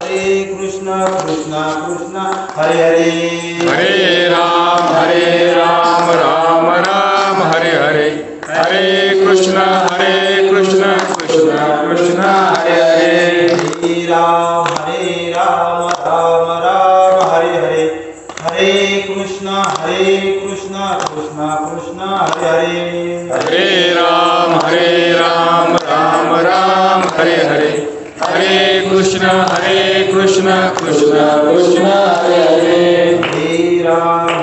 कृष्ण कृष्ण कृष्ण हरे हरे हरे राम राम राम हरे हरे हरे कृष्ण कृष्ण कृष्ण हरे हरे हरे राम राम राम हरे हरे हरे कृष्ण कृष्ण कृष्ण हरे हरे हरे राम राम हरे हरे हरे कृष्ण कृष्ण कृष्ण हरे हरे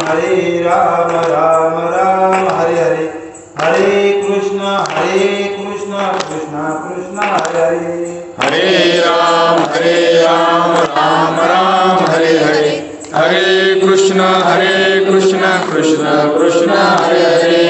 हरे राम राम हरे हरे हरे कृष्ण कृष्ण कृष्ण हरे हरे हरे राम राम हरे हरे हरे कृष्ण कृष्ण कृष्ण हरे हरे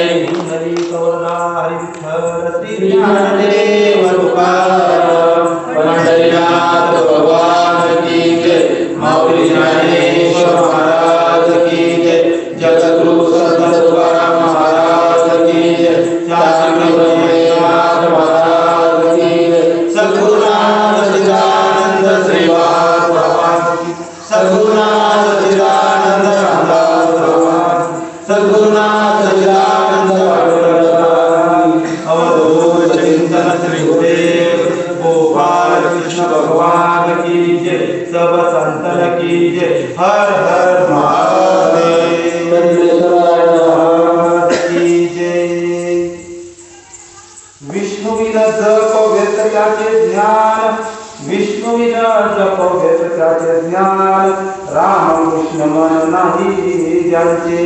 हरि कवरदा हरि विठ्ठल श्री ज्ञानदेव तुकाराम पंढरीनाथ भगवान की जय माऊली ज्ञानेश्वर महाराज की जय जगद्गुरु संत तुकाराम महाराज की जय शास्त्री ब्रह्मनाथ महाराज की जय सद्गुरुनाथ सच्चिदानंद श्रीवास भगवान की सद्गुरुनाथ सच्चिदानंद रामदास भगवान सद्गुरुनाथ सच्चिदानंद अवधूत चिंतन श्री गुरुदेव गोपाल कृष्ण भगवान की जय सब संतन की जय हर हर महादेव की जय विष्णुविन जप व्यक्त त्याचे ज्ञान विष्णुविन जप व्यक्त त्याचे ज्ञान राम कृष्ण मन नाही ज्यांचे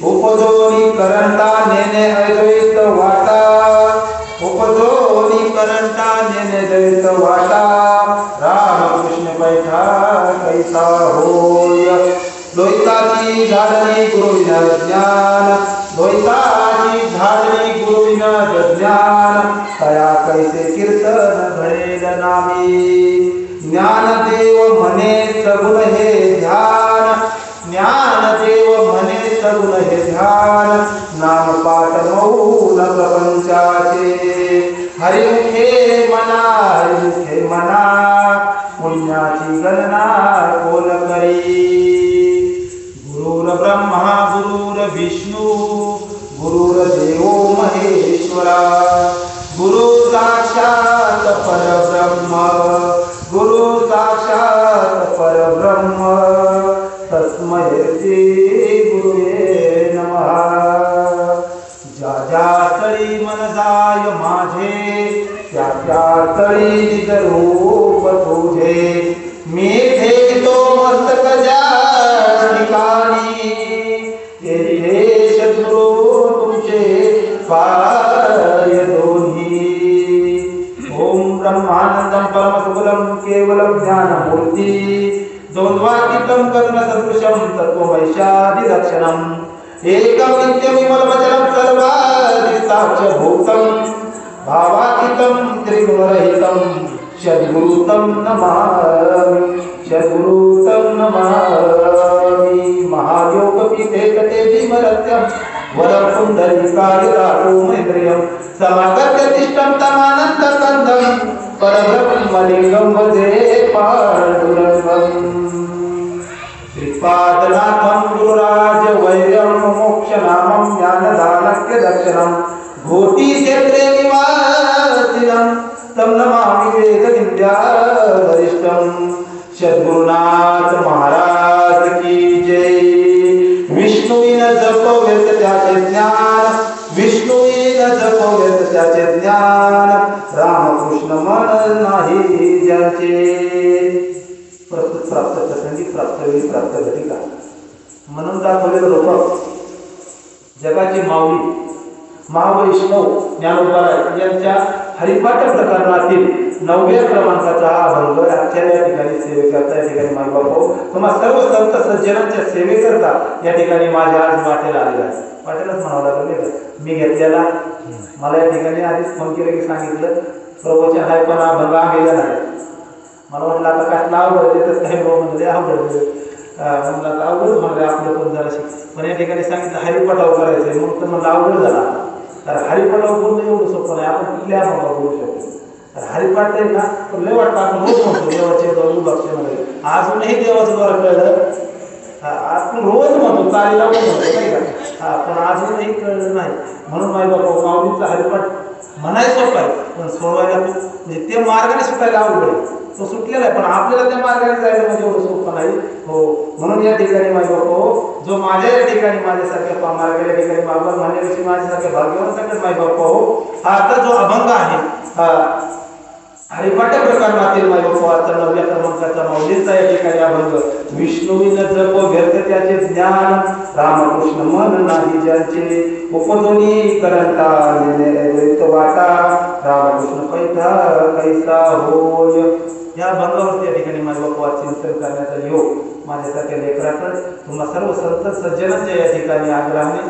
उपजोनी करंटा नेने अद्वैत वाटा उपजोनी करंटा नेने द्वैत वाटा राम कृष्ण पैठा कैसा होय द्वैताची झाडणी गुरुविन ज्ञान द्वैताची झाडणी गुरुविन ज्ञान तया कैसे कीर्तन घडेल नामी ज्ञानदेव म्हणे सगुण हे ध्यान ज्ञानदेव म्हणे सगुण हे ध्यान नाम पाठ मौन प्रपंचाचे हरिमुखे मना पुण्याची गणना कोण करी गुरुर ब्रह्मा गुरुर विष्णू गुरुर्देवो महेश्वरा गुरु साक्षात परब्रह्म गुरु साक्षात परब्रह्म तस्मै श्री गुरुवे नमः ज्या तळी मन जाय माझे त्या तळी निज रूप तुझे मी ठेवतो मस्तक ज्या ठिकाणी तेरी सद्गुरु तुमचे कार्य दोन्ही ओम ब्रह्मानंदं परमसुखदं केवलं ज्ञानमूर्ती द्वंद्वातीतं करुणसदृशं तत्त्वमैशादिलक्षणम् एकं नित्यविमलमचलं सर्वादिसाक्ष्यभूतं भावातीतं त्रिगुणरहितं सद्गुरुतं नमामि सद्गुरुतं नमामि महायोगपीठे तटे भीमरत्यं वरं पुण्डरीकायुराटो महेन्द्रियं समागत्य तिष्ठं तमानन्दकन्दं परब्रह्मलिङ्गं भजे पाण्डुरङ्गम् श्रीपादनाथं गुरुराज वैर्यं मोक्षनामं ज्ञानदानस्य दक्षिणं घोटीक्षेत्रे निवासिनं तं नमामि वेदविद्यावरिष्ठं सद्गुरुनाथ महाराज की जय विष्णुविन जप व्यक्त त्याचे ज्ञान विष्णुविन जप व्यक्त त्याचे ज्ञान रामकृष्ण मन नाही ज्याचे प्रस्तुत प्राप्त प्रसंगी प्राप्त वेळी प्राप्त घटिका म्हणून दाखवलेलं रूपक जगाची माऊली महावैष्णव ज्ञानोबा यांच्या हरिपाठ प्रकरणातील 9व्या क्रमांकाचा हा अभंग आजच्या या ठिकाणी सेवेकरता या ठिकाणी मायबापो तुम्हा सर्व संत सज्जनांच्या सेवेकरता या ठिकाणी माझ्या आज वाटेला आलेला आहे वाटेलाच म्हणावं लागलं मी घेतलेला मला या ठिकाणी आधीच फोन केलं की सांगितलं प्रभूच्या हाय पण अभंग गेलेला आहे मला वाटलं आता काय लावलं देतच काही म्हणजे आवडलं म्हणलं आता अवघड म्हणलं आपलं पण जरा पण या ठिकाणी सांगितलं हरिपाठाव करायचं आहे मग तर म्हणलं अवघड झाला कारण हरिपाठाव बोलणं एवढं सोपं नाही आपण कुठल्या अभंगा बोलू शकतो तर हरिपाठ आहे ना तर लय वाटतं आपण होत म्हणतो देवाचे उदाक्षर अजूनही देवाचं बरं कळलं. आपण रोज म्हणतो तारी लावून म्हणतो नाही का, पण अजूनही कळलं नाही. म्हणून माई बाबा माऊलीचा हरिपाठ म्हणायचं सोपं आहे, पण सोडवायला तो म्हणजे ते मार्गाने सुटायला अवघड आहे. तो सुटलेला आहे, पण आपल्याला त्या मार्गाने जायला म्हणजे एवढं सोपं नाही. हो, म्हणून या ठिकाणी माई बाबा जो माझ्या या ठिकाणी माझ्यासारख्या मार्गाच्या ठिकाणी बाबा म्हणण्यापेक्षा माझ्यासारख्या भाग्यवान सगळ्यात माई बाबा हा आता जो अभंग आहे हरिपाठ प्रकरणातील माई बाबा आता 9व्या क्रमांकाचा माऊलीचा या ठिकाणी अभंग. विष्णुविन जप व्यर्थ त्याचे ज्ञान, रामकृष्ण मन नाही ज्याचे, उपदोनी करंटा वाटा, रामकृष्ण पैठा कैसा होय. या अभंगावरती या ठिकाणी माझ्या बाबा चिंतन करण्याचा योग माझ्यासारख्या लेकराकडे तुम्हाला सर्व संत सज्जनांच्या या ठिकाणी आग्रहाने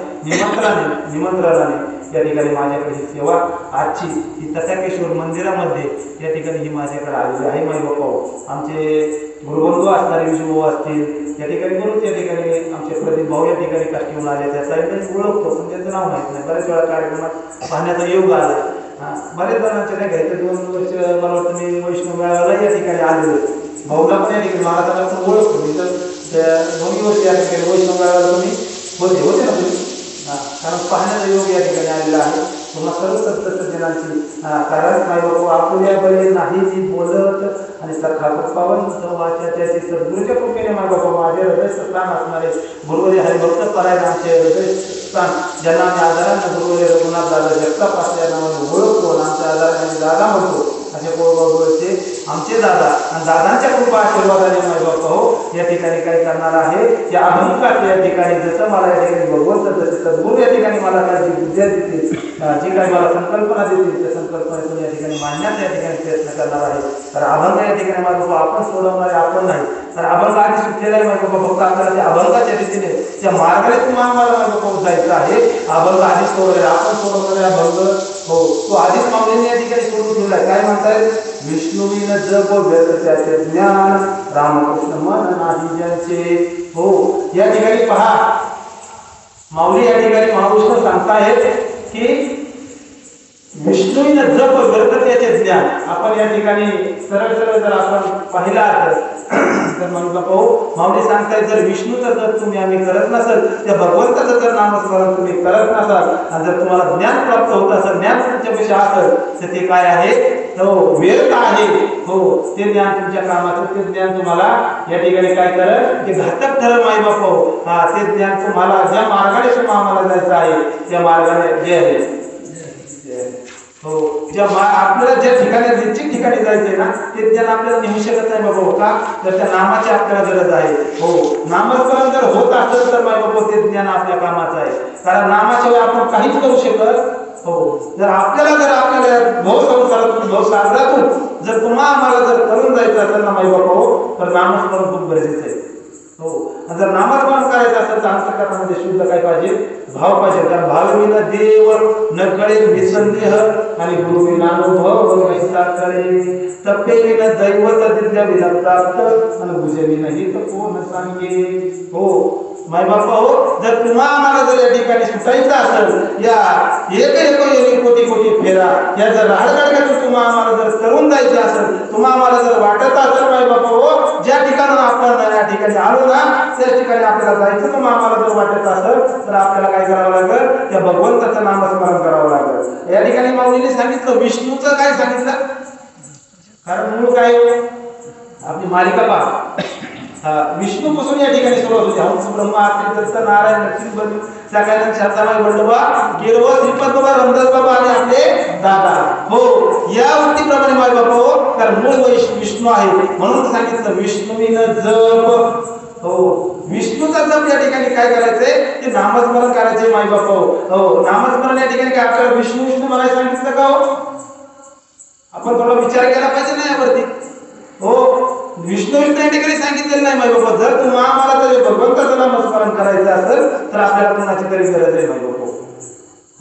निमंत्रणाने या ठिकाणी माझ्याकडे ही सेवा आजची ही तथाकेश्वर मंदिरामध्ये या ठिकाणी ही माझ्याकडे आलेली आहे. माई बाबा आमचे गुरुबंधू असणारे विजूभाऊ असतील या ठिकाणी गुरुच या ठिकाणी आमचे प्रदीप भाऊ या ठिकाणी काष्टीहून आले. त्याचा मी ओळखतो पण त्यांचं नाव माहीत नाही. बऱ्याच वेळा कार्यक्रमात पाहण्याचा योग आला. बरेच जणांच्या नाही घ्यायचं 2 वर्ष मला वाटतं मी वैष्णव मेळाव्याला या ठिकाणी आलेलो. भाऊला पण या ठिकाणी महाराजांना पण ओळखतो मी. तर त्या 2 वर्ष या ठिकाणी वैष्णव मेळाव्याला तुम्ही होते ना तुम्ही, कारण पाहण्याचा योग या ठिकाणी आलेला आहे. तुम्हा सर्व सज्जनांची कारण माई बाबा आपल्या बळे नाही ती बोलत आणि सखा कृपावन वाचा त्याची सद्गुरूच्या कृपेने माई बाबा माझे हृदयस्थान असणारे गुरुवरी हरिभक्त परायण आमचे हृदयस्थान ज्यांना आम्ही आदराने गुरुवरी रघुनाथ दादा जगताप असल्या नावाने ओळखतो आणि आमच्या आदराने दादा म्हणतो असे बोलचे आमचे दादा आणि दादांच्या कृपा आशीर्वादाने माई बाबा हो या ठिकाणी काय करणार आहे. या अभंगात या ठिकाणी जसं मला या ठिकाणी भगवंत जसे सद्गुरू या ठिकाणी मला काय जी विद्या देतील, जी काही मला संकल्पना देतील त्या संकल्पनेतून या ठिकाणी मांडण्याचा या ठिकाणी प्रयत्न करणार आहे. तर अभंग या ठिकाणी माझा बाबा आपण सोडवणारे आपण नाही. तर अभंग आधी सुटलेला आहे माझा बाबा, फक्त आपल्याला त्या अभंगाच्या रीतीने त्या मार्गाने तुम्हाला माझा बाबा जायचं आहे. अभंग आधी सोडवले आपण सोडवणारे अभंग हो तो आधीच माऊलीने या ठिकाणी सोडून ठेवला. काय म्हणताय, विष्णुविन जप व्यर्थ त्याचे ज्ञान, रामकृष्ण मन नाही ज्याचे. हो या ठिकाणी पहा माऊली या ठिकाणी महाविष्णू सांगतायत की विष्णुविन जप व्यर्थ त्याचे ज्ञान. आपण या ठिकाणी सरळ सरळ जर आपण पाहिला तर म्हणून माऊली सांगतायत जर विष्णूचं जर तुम्ही आम्ही करत नसाल, त्या भगवंताचं जर नामस्मरण तुम्ही करत नसाल आणि जर तुम्हाला ज्ञान प्राप्त होत असेल, ज्ञान तुमच्यापेक्षी असेल तर ते काय आहे, तो व्यर्थ आहे. हो ते ज्ञान तुमच्या कामाचं, ते ज्ञान तुम्हाला या ठिकाणी काय करत ते घातक ठरल माई बापा. ते ज्ञान तुम्हाला ज्या मार्गाने तुम्हाला आम्हाला जायचं आहे त्या मार्गाने जे आहे हो ज्या आपल्याला ज्या ठिकाणी निश्चित ठिकाणी जायचंय ना ते ज्ञान आपल्याला नेऊ शकत नाही बाबा. का तर त्या नामाची आपल्याला गरज आहे. हो नामस्मरण जर होत असेल तर माय बाबा ते ज्ञान आपल्या कामाचं आहे. कारण नामाशिवाय आपण काहीच करू शकत हो. जर आपल्याला भवसागरातून जर तुम्हाला आम्हाला जर करून जायचं असेल ना माई बाबा हो तर नामस्मरण खूप गरजेचं आहे. हो जर नामस्मरण करायचं असेल तर अंतःकरणामध्ये शुद्ध काय पाहिजे, भाव पाहिजे. कारण भावविना देव न कळे निसंदेह आणि गुरुविना अनुभव कैसा कळे. तपेविना दैवत दिव्या विना प्राप्त आणि बुजेविना ही तर कोण सांगे. हो माय बापा हो जर तुम्हा आम्हाला जर या ठिकाणी सुटायचं असेल या एक कोटी कोटी फेरा या जर राहडगाड्यातून तुम्हा आम्हाला जर करून जायचं असेल, तुम्हा आम्हाला जर वाटत असेल माय बापा हो ज्या ठिकाणी आपण या ठिकाणी आलो ना त्याच ठिकाणी आपल्याला जायचं, तुम्हा आम्हाला जर वाटत असेल तर आपल्याला काय करावं लागेल, त्या भगवंताचं नामस्मरण करावं लागेल. या ठिकाणी माऊलीने सांगितलं विष्णूचं काय सांगितलं, कारण मूळ काय आपली मालिका पहा विष्णूपासून या ठिकाणी सुरुवात होती. हंस ब्रह्मा दत्त नारायण लक्ष्मी सगळ्यांना शांताबाई वल्लभा गिरवा श्रीपद बाबा रामदास बाबा आणि आपले दादा. हो या वृत्तीप्रमाणे माझे बाबा हो तर मूळ विष्णू आहे. म्हणून सांगितलं विष्णूविन जप. हो विष्णूचा जप या ठिकाणी काय करायचंय ते नामस्मरण करायचे माई बापा. हो नामस्मरण या ठिकाणी काय आपल्याला विष्णू विष्णू मला सांगितलं का हो, आपण थोडा विचार केला पाहिजे ना यावरती. हो विष्णू विष्णू या ठिकाणी सांगितलेलं नाही माई बाबा. जर तुम्हाला आम्हाला जर भगवंताचं नामस्मरण करायचं असेल तर आपल्याला कोणाची तरी गरज आहे माई बापा.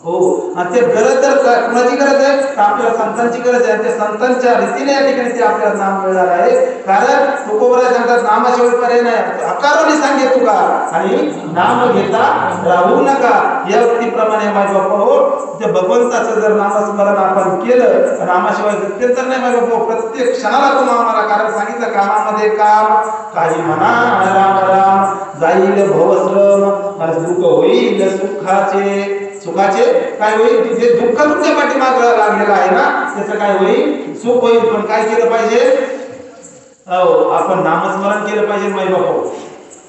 हो, आणि ते गरज जर कुणाची गरज आहे तर आपल्याला संतांची गरज आहे. त्या संतांच्या रीतीने या ठिकाणी ते आपल्याला नाम मिळणार आहे. कारण तुकोबरा सांगतात नामाशिवाय पर्याय नाही, आकाराने सांगे तुका आणि नाम घेता राहू नका. या व्यक्तीप्रमाणे माझ्या बाप्पा हो, त्या भगवंताचं जर नामस्मरण आपण केलं, नामाशिवाय गत्यंतर नाही माझ्या बाप्पा. प्रत्येक क्षणाला तो नामाला, कारण सांगितलं कामामध्ये काम, काही म्हणा राम राम, जाईल भवश्रम, दुःख होईल सुखाचे. सुखाचे काय होईल, जे दुःख तुमच्या पाठीमाग लागलेलं आहे ना त्याचं काय होईल, सुख होईल. पण काय केलं पाहिजे, हो आपण नामस्मरण केलं पाहिजे माई बाबा.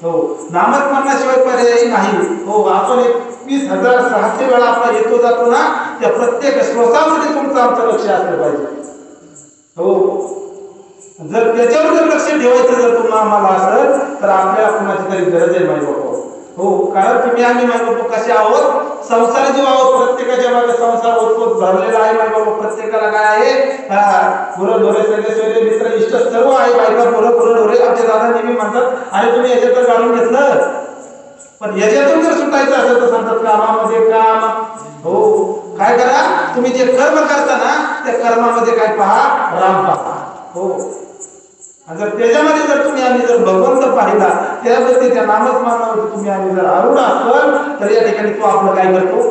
हो, नामस्मरणाशिवाय पर्याय नाही. हो, आपण 21,600 वेळा आपण येतो जातो ना, त्या प्रत्येक श्वासामध्ये तुमचं आमचं लक्ष असलं पाहिजे. हो, जर त्याच्यावर जर लक्ष ठेवायचं जर तुम्हाला आम्हाला असेल तर आपल्याला कुणाची तरी गरज आहे माई बाबा. हो, कारण तुम्ही आम्ही माय बाबा कसे आहोत, संसार जीव आहोत. प्रत्येकाच्या मागे संसार ओतपोत भरलेला आहे माय बाबा. प्रत्येकाला काय आहे, गुरं ढोरे सगळे सोयरे मित्र इष्ट सर्व आहे. बायका गुरं ढोरे. आमचे दादा नेहमी म्हणतात अरे तुम्ही याच्यातून काढून घेतलं, पण याच्यातून जर सुटायचं असेल तर सांगतात कामामध्ये काम. हो, काय करा तुम्ही जे कर्म करता ना त्या कर्मामध्ये काय पहा, राम पहा. हो, जर त्याच्यामध्ये जर तुम्ही आम्ही जर भगवंत पाहिला, त्यावरती त्या नामस्मरणावरती तुम्ही आम्ही जर आरूढ असाल तर या ठिकाणी तो आपलं काय करतो,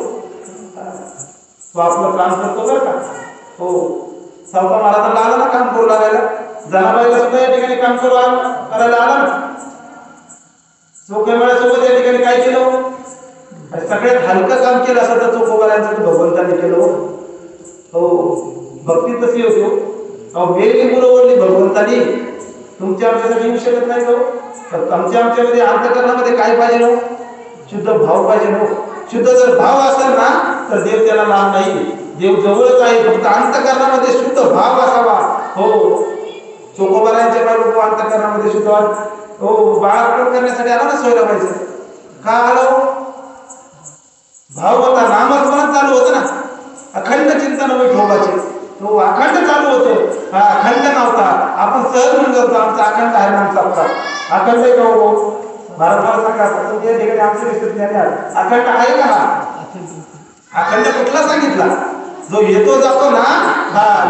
तो आपलं काम करतो बरं का. हो, सावका महाराजांना आला ना काम करू लागायला, जनाबाईला सुद्धा या ठिकाणी काम करायला आला ना. चोखेमाळ्यासोबत या ठिकाणी काय केलं, सगळ्यात हलकं काम केलं असं तर चोखोबाऱ्यांचं भगवंताने केलं. हो, भक्ती तशी होती. अहो वेगळी मुलं ओढली भगवंतानी, तुमच्या आमच्यासाठी येऊ शकत नाही. तर आमच्यामध्ये अंतकरणामध्ये काय पाहिजे हो, शुद्ध भाव पाहिजे हो. शुद्ध जर भाव असेल ना तर देव त्याला लांब नाही, देव जवळच आहे. फक्त अंतकरणामध्ये शुद्ध भाव असावा. हो, चोखोबाऱ्यांच्या बायको अंतकरणामध्ये शुद्ध हो, बाळार्पण करण्यासाठी आला ना सोयरा पाहिजे. का आलो, भाव होता, नामस्मरण चालू होतं ना, अखंड चिंतन विठोबाचे. तो अखंड चालू होतो, अखंड नव्हता. आपण सहज म्हणून करतो आमचा अखंड आहे ना, आमचा अपराध अखंड आहे का हो, भारत मला सांगा तुमच्या ठिकाणी आमच्या विषय अखंड आहे का. अखंड कुठला सांगितला, जो येतो जातो ना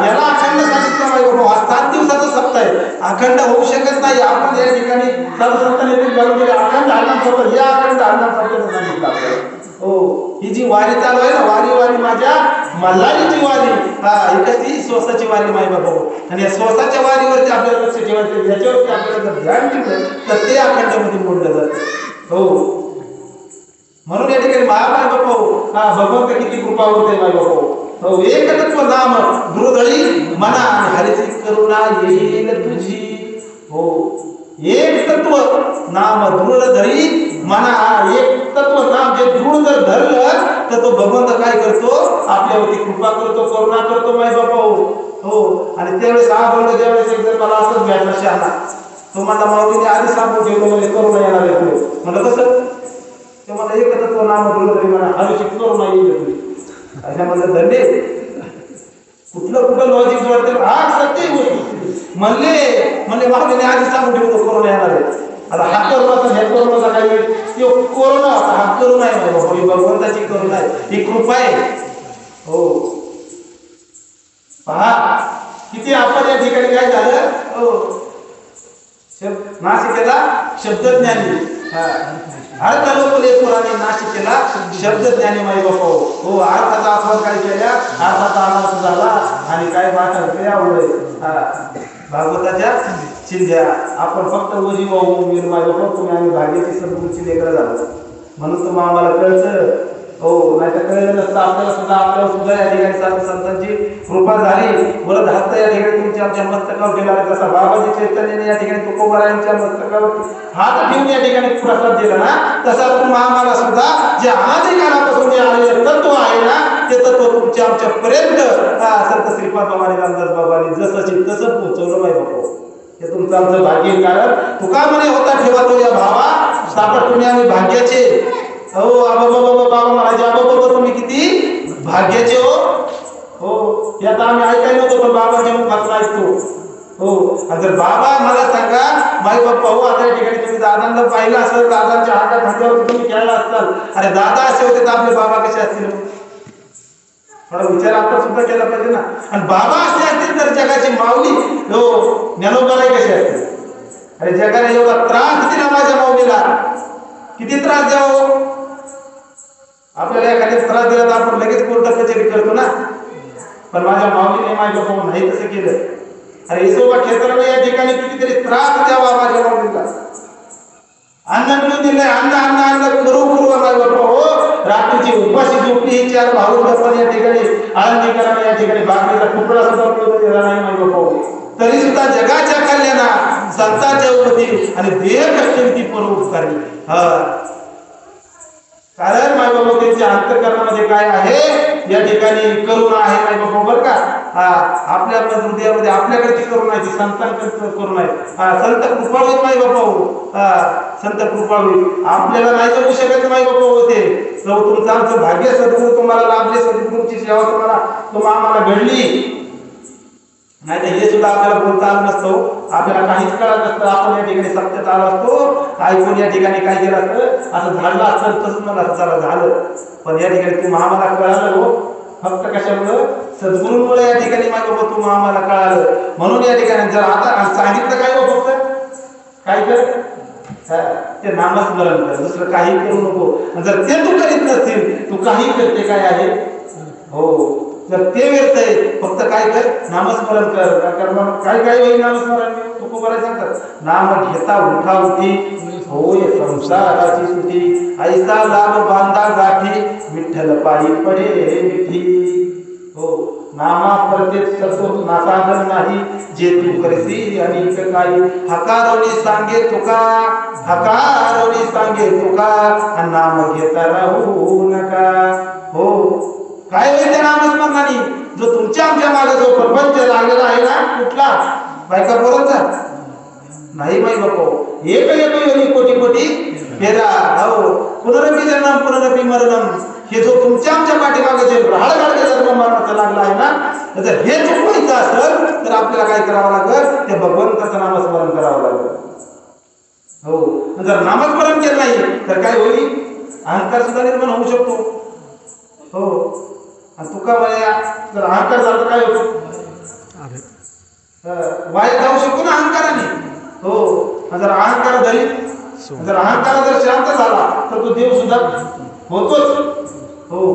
याला अखंड सांगितलं पाहिजे. 7 दिवसाचा सप्ताह आहे, अखंड होऊ शकत नाही. आपण या ठिकाणी सर्व संतांनी घालून गेले अखंड हरिनाम सप्ताह, या अखंड हरिनाम सप्ताह सांगितलं आपल्याला. हो, ही जी वारी चालू आहे ना, वारी वारी माझ्या मल्हारीची वारी, ही कशी स्वसाची वारी माय बाबा. आणि या स्वसाच्या वारीवरती आपल्याला लक्ष ठेवायचं, याच्यावरती आपल्याला जर ध्यान ठेवलं तर ते अखंडमध्ये मोडलं जातं. हो, म्हणून या ठिकाणी माय बाबा भगवंत किती कृपा होते माय बाबा. हो, एकतत्व नाम दृढळी मना आणि हरीची करुणा येईल तुझी. हो, एक तत्व नाम दृढ धरी मना, एक तत्व नाम जे दृढ जर धरलं तर तो भगवंत काय करतो, आपल्यावरती कृपा करतो, करुणा करतो माय बाबा. हो, आणि त्यावेळेस बोललो, ज्यावेळेस एक जर मला असंच भेटला शहाणा, तो म्हणला माऊलीने आधी सांगून ठेवलं म्हणजे करुणा येणार आहे. म्हणलं कसं, ते मला एक तत्व नाम दृढ धरी म्हणा हरीची करुणा येईल. अशामध्ये धंदे कुठलं लॉजिक जोडते, सत्य गोष्ट म्हणले माऊलीने आधी सांगून ठेवतो करुणा येणार आहे. आता हा करुणाचा हे करुणाचा काय वेळ, तो कोरोना होता, हा करुणा आहे बाबा, ही भगवंताची करुणा आहे, ही कृपा आहे. हो, पहा किती आपण या ठिकाणी काय झालं. हो, नाशिकेला शब्दज्ञानी, अर्थ लोकले पुराणे नाशिकेला शब्दज्ञानी माई बापा. हो, अर्थाचा आस्वाद काय केल्या, अर्थाचा आनंद झाला आणि काय वाटत आवडे भागवताच्या चिंध्या. आपण फक्त ओझी वाहून माय बापा, तुम्ही आम्ही भाग्याची सद्गुरूची लेकरं झालो म्हणून तुम्हाला आम्हाला कळतं. हो, नाही तर कळलं नसतं आपल्याला सुद्धा या ठिकाणी साधू संतांची कृपा झाली. बोलत हात या ठिकाणी तुमच्या आमच्या मस्तकावर ठेवला, जसा बाबाजी चैतन्याने या ठिकाणी तुकोबारायांच्या मस्तकावर हात ठेवून या ठिकाणी प्रसाद दिला ना, तसा तुम्ही आम्हाला सुद्धा जे अनादी काळापासून जे आलेले तत्व आहे ना, ते तत्व तुमच्या आमच्या पर्यंत संत श्रीपाद बाबांनी रामदास बाबांनी जसं तसं पोहोचवलं माहिती बाबा. हे तुमचं आमचं भाग्य. कारण तुका म्हणे होता ठेवा तो या भावा, सापड तुम्ही आम्ही भाग्याचे. हो, बाबा म्हणायचे बाबा तुम्ही किती भाग्याचे हो. हो, हे आता आम्ही ऐकायला नव्हतो, पण बाबाच्या मुखात ऐकतो. हो, आणि जर बाबा मला सांगा माई बाप्पा हो, आता या ठिकाणी तुम्ही दादांना पाहिलं असेल, दादांच्या हातात खांद्यावरती तुम्ही खेळला असताल. अरे दादा असे होते तर आपले बाबा कसे असतील. थोडा विचार आपण सुद्धा केला पाहिजे ना. आणि बाबा असे असतील तर जगाची माऊली ज्ञानोबाई कशी असते. अरे जगाला एवढा त्रास दिला माझ्या माऊलीला, किती त्रास द्यावं. आपल्याला एखाद्या त्रास दिला तर आपण लगेच कोर्टात कचेरी करतो ना. पण माझ्या माऊलीने माझ्या बाबा नाही तसं केलं. अरे येसोबा क्षेत्राला या ठिकाणी कितीतरी त्रास द्यावा माझ्या माऊलीला. अन्न मिळून दिलंय, अन्न अन्न अन्न करू करू माझ्या बाबा हो. रात्रीची उपाशी झोपली ही 4 भाऊ पण या ठिकाणी आळंदीकरांना या ठिकाणी भाकरीचा तुकडा सुद्धा दिला नाही माझ्या बाबा. तरी सुद्धा जगाच्या कल्याणा संतांच्या उपती आणि देह कष्टविधी परोपकारी. कारण माय बाबा त्यांच्या अंतःकरणामध्ये काय आहे या ठिकाणी करुणा आहे माय बाबा बरं का. आपल्या हृदयामध्ये आपल्याकडची करुणा आहे, ती संतांकडे करुणा आहे. संत कृपाळू माय बाबा संत कृपाळू आपल्याला नाही जमू शकत माय बाबा होते. तुमचं आमचं भाग्य सद्गुरू तुम्हाला लाभले, सद्गुरूची सेवा तुम्हाला आम्हाला घडली. नाही तर हे सुद्धा आपल्याला बोलता आलं नसतं, आपल्याला काहीच कळत नसतं. आपण या ठिकाणी सत्यात आलो असतो, ऐकून या ठिकाणी काय केलं असतं, असं झालं असतं तसंच मला चला झालं. पण या ठिकाणी तू आम्हाला कळालं हो, फक्त कशामुळं सद्गुरूंमुळे या ठिकाणी माझ्या बाबा तू आम्हाला कळालं. म्हणून या ठिकाणी जर आता सांगितलं काय हो फक्त काय कर ते नामस्मरण कर, दुसरं काही करू नको. जर ते तू करीत नसतील तू काही करते काय आहे हो. जर ते व्यर्थय फक्त काय कर नामस्मरण कर. काय काय होईल नामस्मरण तू बरं सांगतात. नाम घेता उठा उठी होय संसाराची सुटी, ऐसा लाभ बांधा गाठी विठ्ठल पायी पडे मिठी. हो नामा प्रत्येक सतो नासाधन नाही, जे तू करसी अनेक काही. हकारोनी सांगे तुका, हकारोनी सांगे तुका, नाम घेता राहू नका. हो काय होईल त्या नामस्मरणाने. जो तुमच्या आमच्या मागे जो प्रपंच लागलेला आहे ना कुठला बायका बोलायचा नाही माई बापो. एक योनी कोटी कोटी फेरा. हो पुनरपी जन्म पुनरपी मरणम. हे जो तुमच्या आमच्या पाठीमागे जे राहळगाडगे जन्म मरणाचा लागला आहे ना, जर हे चुकवायचं असेल तर आपल्याला काय करावं लागेल, ते भगवंताचं नामस्मरण करावं लागेल. हो जर नामस्मरण केलं नाही तर काय होईल, अहंकार सुद्धा निर्माण होऊ शकतो. हो आणि तुका म्हणे जर अहंकार झाला तर काय होतो, वाईट जाऊ शकतो ना अहंकाराने. हो जर अहंकार धरी जर अहंकार जर शांत झाला तर तो देव सुद्धा होतोच. हो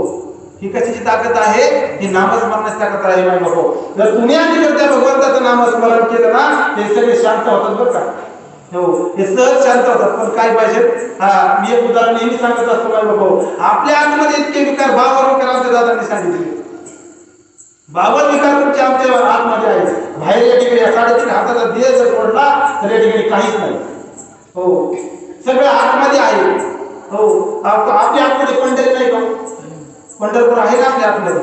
ही कशाची ताकद आहे, ही नामस्मरणाची ताकद आहे माझ्या बाबा. जर तुम्ही आणि जर त्या भगवंताचं नामस्मरण केलं ना ते सगळे शांत होतात बरं का. हो हे सहज शांत होतात. पण काय पाहिजे, मी एक उदाहरण नेहमी सांगत असतो माझ्या बाबा. आपल्या आतमध्ये इतके विकार 52 विकार आमच्या दादांनी सांगितले. 52 विकार तुमच्या आमच्या आतमध्ये आहे. बाहेर या ठिकाणी 3.5 हाताचा देह जर पडला तर या ठिकाणी काहीच नाही. हो सगळं आतमध्ये आहे. हो आपल्या आतमध्ये पंढरी नाही का, पंढरपूर आहे ना आपल्या आतमध्ये.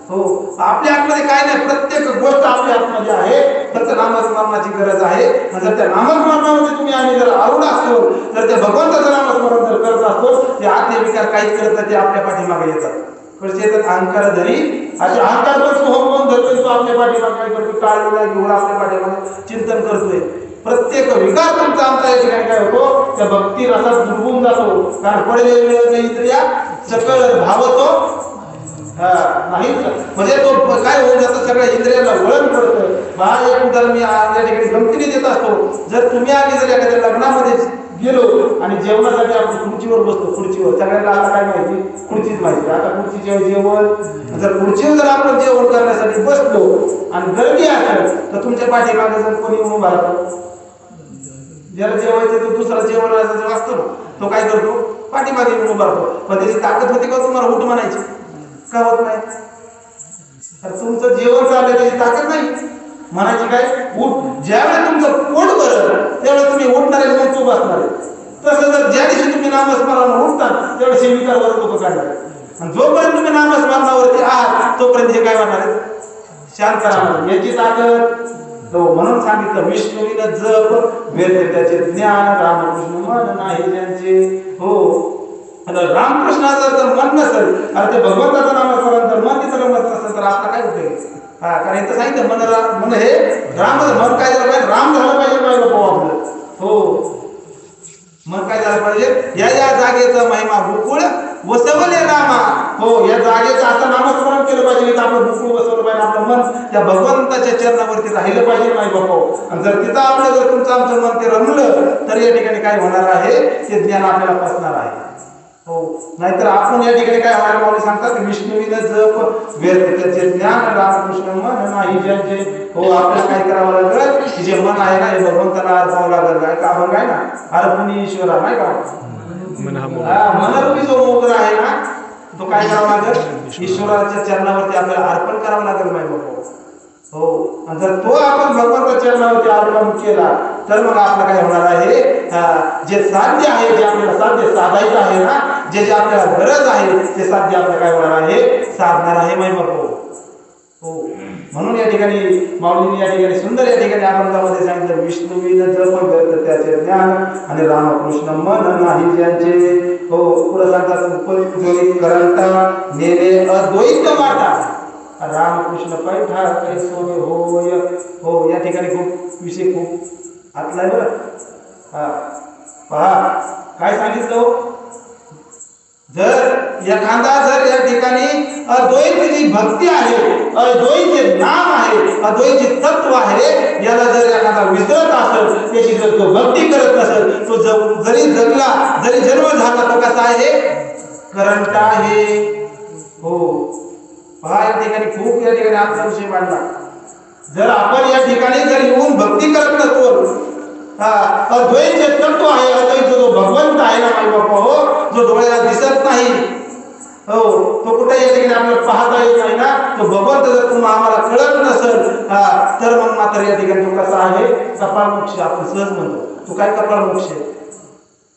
हो आपल्या आतमध्ये काय नाही, प्रत्येक गोष्ट आपल्या आतमध्ये आहे. फक्त नामस्मरणाची गरज आहे. जर त्या नामस्मरणामध्ये तुम्ही आम्ही जर आरूढ असतो, तर त्या भगवंताचं नामस्मरण जर करत असतो, ते आतले विकार काहीच करत नाही, ते आपल्या पाठीमागे येतात. कसे येतात, अहंकार धरी असे अहंकार करतो होऊन धरतोय तो आपल्या पाठीमागे काय करतो, टाळलेला घेऊन आपल्या पाठीमागे चिंतन करतोय. प्रत्येक विकार तुमचा आमचा या ठिकाणी काय होतो, त्या भक्ती रसात डुबून जातो. कारण पडलेले इंद्रिया सकळ धावतो नाही म्हणजे तो काय होऊन जातं, सगळ्या इंद्रियाला वळण पडतं. मला एक उदाहरण मी या ठिकाणी गमतीने देत असतो. जर तुम्ही आम्ही जर एखाद्या लग्नामध्ये गेलो आणि जेवणासाठी आपण खुर्चीवर बसतो, खुर्चीवर सगळ्यांना आता काय माहिती, खुर्चीच माहिती. आता खुर्चीचे जेवण जर खुर्चीवर जर आपण जेवण करण्यासाठी बसलो आणि गर्दी असेल तर तुमच्या पाठीमागे जर कोणी उभा राहतो, ज्याला जेवायचं तो दुसरा जेवणाचा जो असतो ना तो काय करतो, पाठीमागे उभा राहतो. पण त्याची ताकद होती का तुम्हाला उठ म्हणायची, का होत नाही. तर तुमचं जेवण चाललंय त्याची ताकद नाही म्हणायची काय, उठ. ज्यावेळेस तुमचं पोट भरलं त्यावेळेस तुम्ही उठणार आहे, मग तू बसणार आहे. तसं जर ज्या दिवशी तुम्ही नामस्मरण उठता त्यावेळेस हे विकार वर लोक काढणार. आणि जोपर्यंत तुम्ही नामस्मरणावरती आहात तोपर्यंत हे काय वाटणार आहे, शांत राहणार. याची ताकद म्हणून सांगितलं, विष्णूने जप व्यर्थ त्याचे ज्ञान, रामकृष्ण मन नाही त्यांचे. हो रामकृष्णाचं जर मन नसेल, अरे ते भगवंताचं नामस्मरण जर मन तिथं रमत नसेल तर आपला काय उपयोग. कारण इथं सांगितलं मन हे राम, मन काय झालं पाहिजे, राम झालं पाहिजे पाहिजे आपलं. हो मन काय झालं पाहिजे, या या जागेचा महिमा गोकुळ वसवले रामा. हो या जागेचं असं नामस्मरण केलं पाहिजे की आपलं बुकू बसवलं पाहिजे, आपलं मन त्या भगवंताच्या चरणावरती राहिलं पाहिजे नाही बाबा. आणि जर तिथं आपलं जर तुमचं आमचं मन ते रमलं तर या ठिकाणी काय होणार आहे ते ज्ञान आपल्याला पसणार आहे. हो नाहीतर आपण या ठिकाणी काय होणार माऊली सांगतात विष्णुविन जप व्यर्थ त्याचे ज्ञान रामकृष्ण मन नाही ज्यांचे. हो आपल्याला काय करावं लागेल की जे मन आहे ना हे भगवंताला अर्पावं लागेल. काय का अभंग आहे ना अर्पण ईश्वरा नाही का मनरूपी जो मोगर आहे ना तो काय करावा लागेल ईश्वराच्या चरणावरती आपल्याला अर्पण करावं लागेल नाही बाबा. हो आणि जर तो आपण भगवंताच्या चरणावरती अर्पण केला तर मग आपलं काय होणार आहे जे साध्य आहे जे आपल्याला साध्य साधायचं आहे ना जे जे आपल्याला गरज आहे ते साध्य आपल्याला काय होणार आहे साधणार आहे माई बापू. हो म्हणून या ठिकाणी माऊलींनी या ठिकाणी सुंदर या ठिकाणी अभंगामध्ये सांगितलं विष्णुविन जप व्यर्थ त्याचे ज्ञान आणि रामकृष्ण मन नाही ज्यांचे. हो पुढे सांगतात उपजोरी करंता नेले अद्वैत वाटा रामकृष्ण पैठा कैसोने होय. हो या ठिकाणी खूप विषय खूप आतलाय बरं. पहा काय सांगितलं जर एखादा जर या ठिकाणी अद्वैत जी भक्ती आहे अद्वैत जे नाम आहे अद्वैत जे तत्व आहे याला जर एखादा विसरत असेल त्याची जर तो भक्ती करत नसेल तो जरी जगला जरी जन्म झाला तो कसा आहे करंट आहे. हो पहा या ठिकाणी खूप या ठिकाणी आपला विषय मांडला. जर आपण या ठिकाणी जर येऊन भक्ती करत नसतो अद्वैत जे तत्व आहे अद्वैत जो भगवंत आहे ना माई बाप्पा हो जो डोळ्याला दिसत नाही हो तो कुठे या ठिकाणी आपल्याला पाहता येत नाही ना तो भगवंत जर तुम्हाला आम्हाला कळत नसेल तर मग मात्र या ठिकाणी तो कसा आहे कपाळ मोक्ष आपण सहज म्हणतो. तो काय कपाळ मोक्ष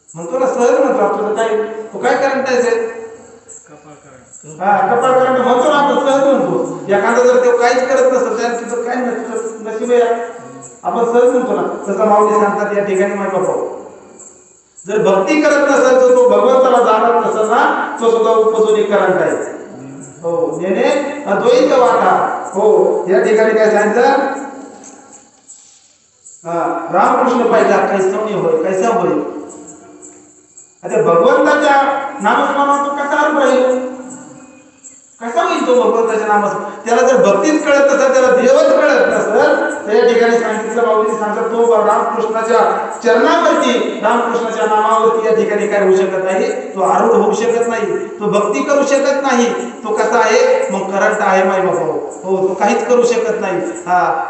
म्हणतो ना सहज म्हणतो आपण काय तो काय करंट आहे कपाळ करंट म्हणतो ना आपण सहज म्हणतो. एखादा जर तो काहीच करत नसेल तर तुझं काय नशीब आहे आपण सहज म्हणतो ना. तसं माऊली सांगतात या ठिकाणी माय बाबा जर भक्ती करत नसेल तर तो भगवंताला जाणत नसेल ना तो सुद्धा उपजोनी करंट आहे. हो नेने अद्वैत वाटा. हो या ठिकाणी काय सांगितलं रामकृष्ण पाहिजे कैसवणी होय कैसा होईल. आता भगवंताच्या नामस्मरणातून कसा अर्थ राहील कसा होईल तो भगवंताच्या नामस्मरण. त्याला जर भक्तीच कळत नसेल त्याला देवच कळत नसेल तर या ठिकाणी सांगितलं माऊली सांगतात तो रामकृष्णाच्या चरणावरती रामकृष्णाच्या नामावरती या ठिकाणी काय होऊ शकत नाही तो आरूढ होऊ शकत नाही तो भक्ती करू शकत नाही. तो कसा आहे मग करंट आहे माई बाबा. हो तो काहीच करू शकत नाही.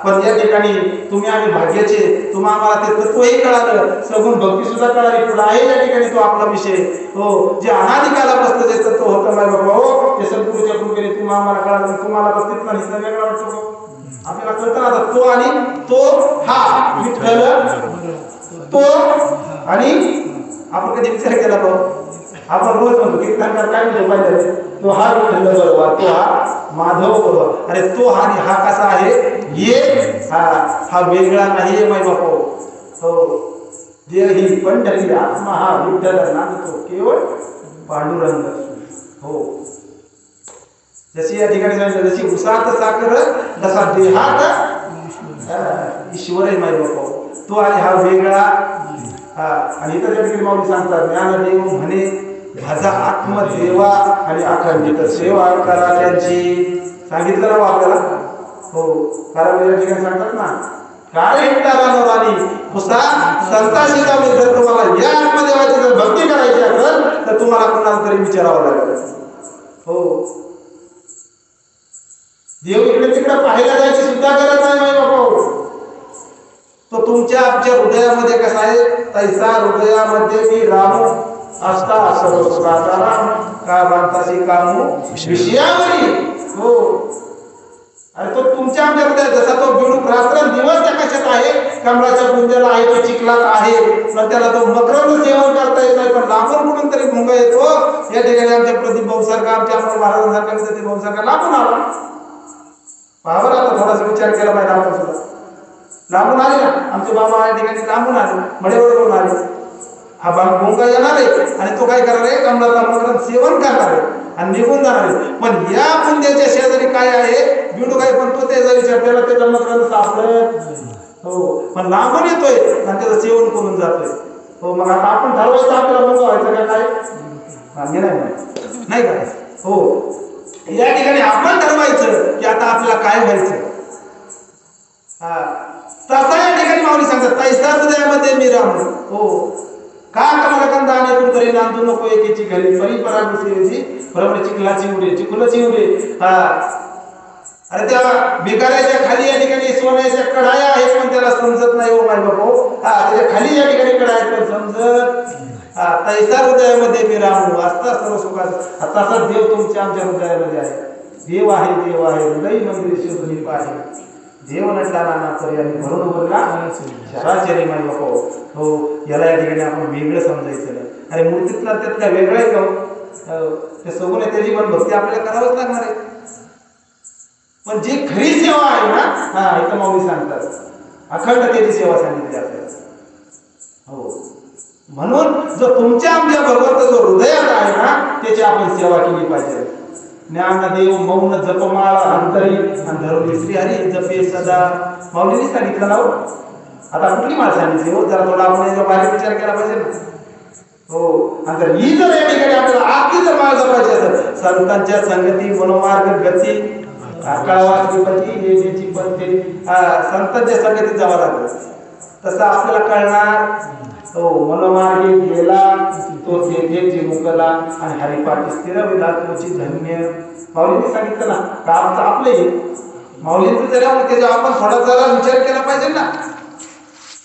पण या ठिकाणी तुम्ही आम्ही भाग्याचे तुम्हा आम्हाला ते तत्वही कळालं सगुण भक्ती सुद्धा कळाली पुढे आहे या ठिकाणी तो आपला विषय. हो जे अनादिकालापासून जे तत्व होतं माई बाबा हो ते सद्गुरूच्या कृपेने तुम्हा आम्हाला कळालं. तुम्हाला तर तिथला हिस्सा वेगळा वाटतो आपल्याला कळतं आता तो आणि तो हा विठ्ठल तो आणि आपण कधी विचार केला पाहू आपण रोज म्हणतो कीर्तनकार काय म्हणतो पाहिजे तो हा विठ्ठल बरोबर तो हा माधव बरोबर. अरे तो हा आणि हा कसा आहे ये हा वेगळा नाहीये माय बापा. हो जे ही पंढरी आत्मा हा विठ्ठल नांदतो केवळ पांडुरंग. हो जशी या ठिकाणी सांगितलं जशी उसात साखर तसा देहात ईश्वर आहे माय बापा. तो आणि हा वेगळा. आणि इतर या ठिकाणी माऊली सांगतात ज्ञानदेव म्हणे माझा आत्मदेवा आणि अखंडित सेवा करा त्यांची. सांगितलं ना आपल्याला. हो कारण या ठिकाणी सांगतात ना काय राणी पुसा संताशी जाऊन जर तुम्हाला या आत्मदेवाची जर भक्ती करायची असेल तर तुम्हाला कोणाला तरी विचारावं लागेल. हो देव इकडे तिकडे पाहायला जायची सुद्धा गरज नाही माय बाबा. तो तुमच्या आमच्या हृदयामध्ये कसा आहे तैसा हृदयामध्ये मी रामू असता सर्व सुखाचा राम का बांधताशी कामू विषयावरी. हो अरे तो तुमच्या आमच्या हृदयात जसा तो बिडूक रात्र दिवस त्या कशात आहे कमळाच्या बुंद्याला आहे तो चिखलात आहे पण त्याला तो मकरंद सेवन करता येत नाही. पण लांबून कुठून तरी भुंगा येतो. या ठिकाणी आमच्या प्रदीप भाऊसारखा आमच्या आपण महाराजांसारखा ते भाऊसारखा लांबून आला. पाहावर आता थोडासा विचार केला पाहिजे आपण सुद्धा. लांबून आले ना आमचे बाबा या ठिकाणी लांबून आले मडेवर आले. हा भुंगा येणार आहे आणि तो काय करणार आहे कमळाचा मकरंद सेवन करणार आहे आणि निघून जाणार आहे. पण या बुंद्याच्या शेजारी काय आहे बिडूक आहे पण तो त्याचा विचार त्याला त्याचा मकरंद सापडत. हो पण लांबून येतोय आणि त्याचं सेवन करून जातोय. हो मग आता आपण ठरवायचं आपल्याला भुंगा व्हायचं का काय नाही का हो, या ठिकाणी आपण ठरवायचं की आता आपल्याला काय व्हायचं. हा, तसा या ठिकाणी माऊली सांगतात तैसा हृदयामध्ये मी राम. हो, का कमलकंद आणि कुरतरी नांदू नको एकेची घरी परिपरागुसेची भ्रमण चिखलाची उडे चिखलाची उडे. हा, अरे त्या भिकाऱ्याच्या खाली या ठिकाणी सोन्याच्या कढाया आहेत पण त्याला समजत नाही. हो माय बापू, हा, त्याच्या खाली या ठिकाणी कढाया आहेत पण समजत. हा, तैसा हृदयामध्ये मी रामू असता सर्व सुखाचा. तसा देव तुमच्या आमच्या हृदयामध्ये आहे. देव आहे, देव आहे, हृदय मंदिर शिवदीप आहे. देव नटला नाना पर्याय भरून उरला चराचरी माय बापू. हो, याला या ठिकाणी आपण वेगळं समजायचं नाही. आणि मूर्तीतला त्यात काय वेगळं आहे का? ते सगुण आहे त्याची पण भक्ती आपल्याला करावंच लागणार आहे. पण जी खरी सेवा आहे ना, हा, इथं माऊली सांगतात अखंडतेची सेवा सांगितली आपल्याला. हो, म्हणून जो तुमच्या आमच्या भगवंत जो हृदयात आहे ना त्याची आपण सेवा केली पाहिजे. ज्ञानदेव मौन जपमाळ अंतरी धरुणी श्रीहरी जपे सदा. माऊलीने सांगितलं ना. आता कुठली माळ सांगितली हो, जरा थोडा आपण याचा बाहेर विचार केला पाहिजे ना. हो, आणि जर ही जर या ठिकाणी आपल्याला आखी जर माळ जपायची असेल संतांच्या संगती मनोमार्ग गती काळवाची येण्याची पद्धती संतांच्या संगतीत जावं लागेल. तसं आपल्याला कळणार. हो, मनोमार्गे गेला तो तेथे चिमुकला आणि हरिपाठी स्थिरविला तोची धन्य. माऊलींनी सांगितलं ना का आपले माऊलींचं जरा त्याचा आपण थोडा जरा विचार केला पाहिजे ना.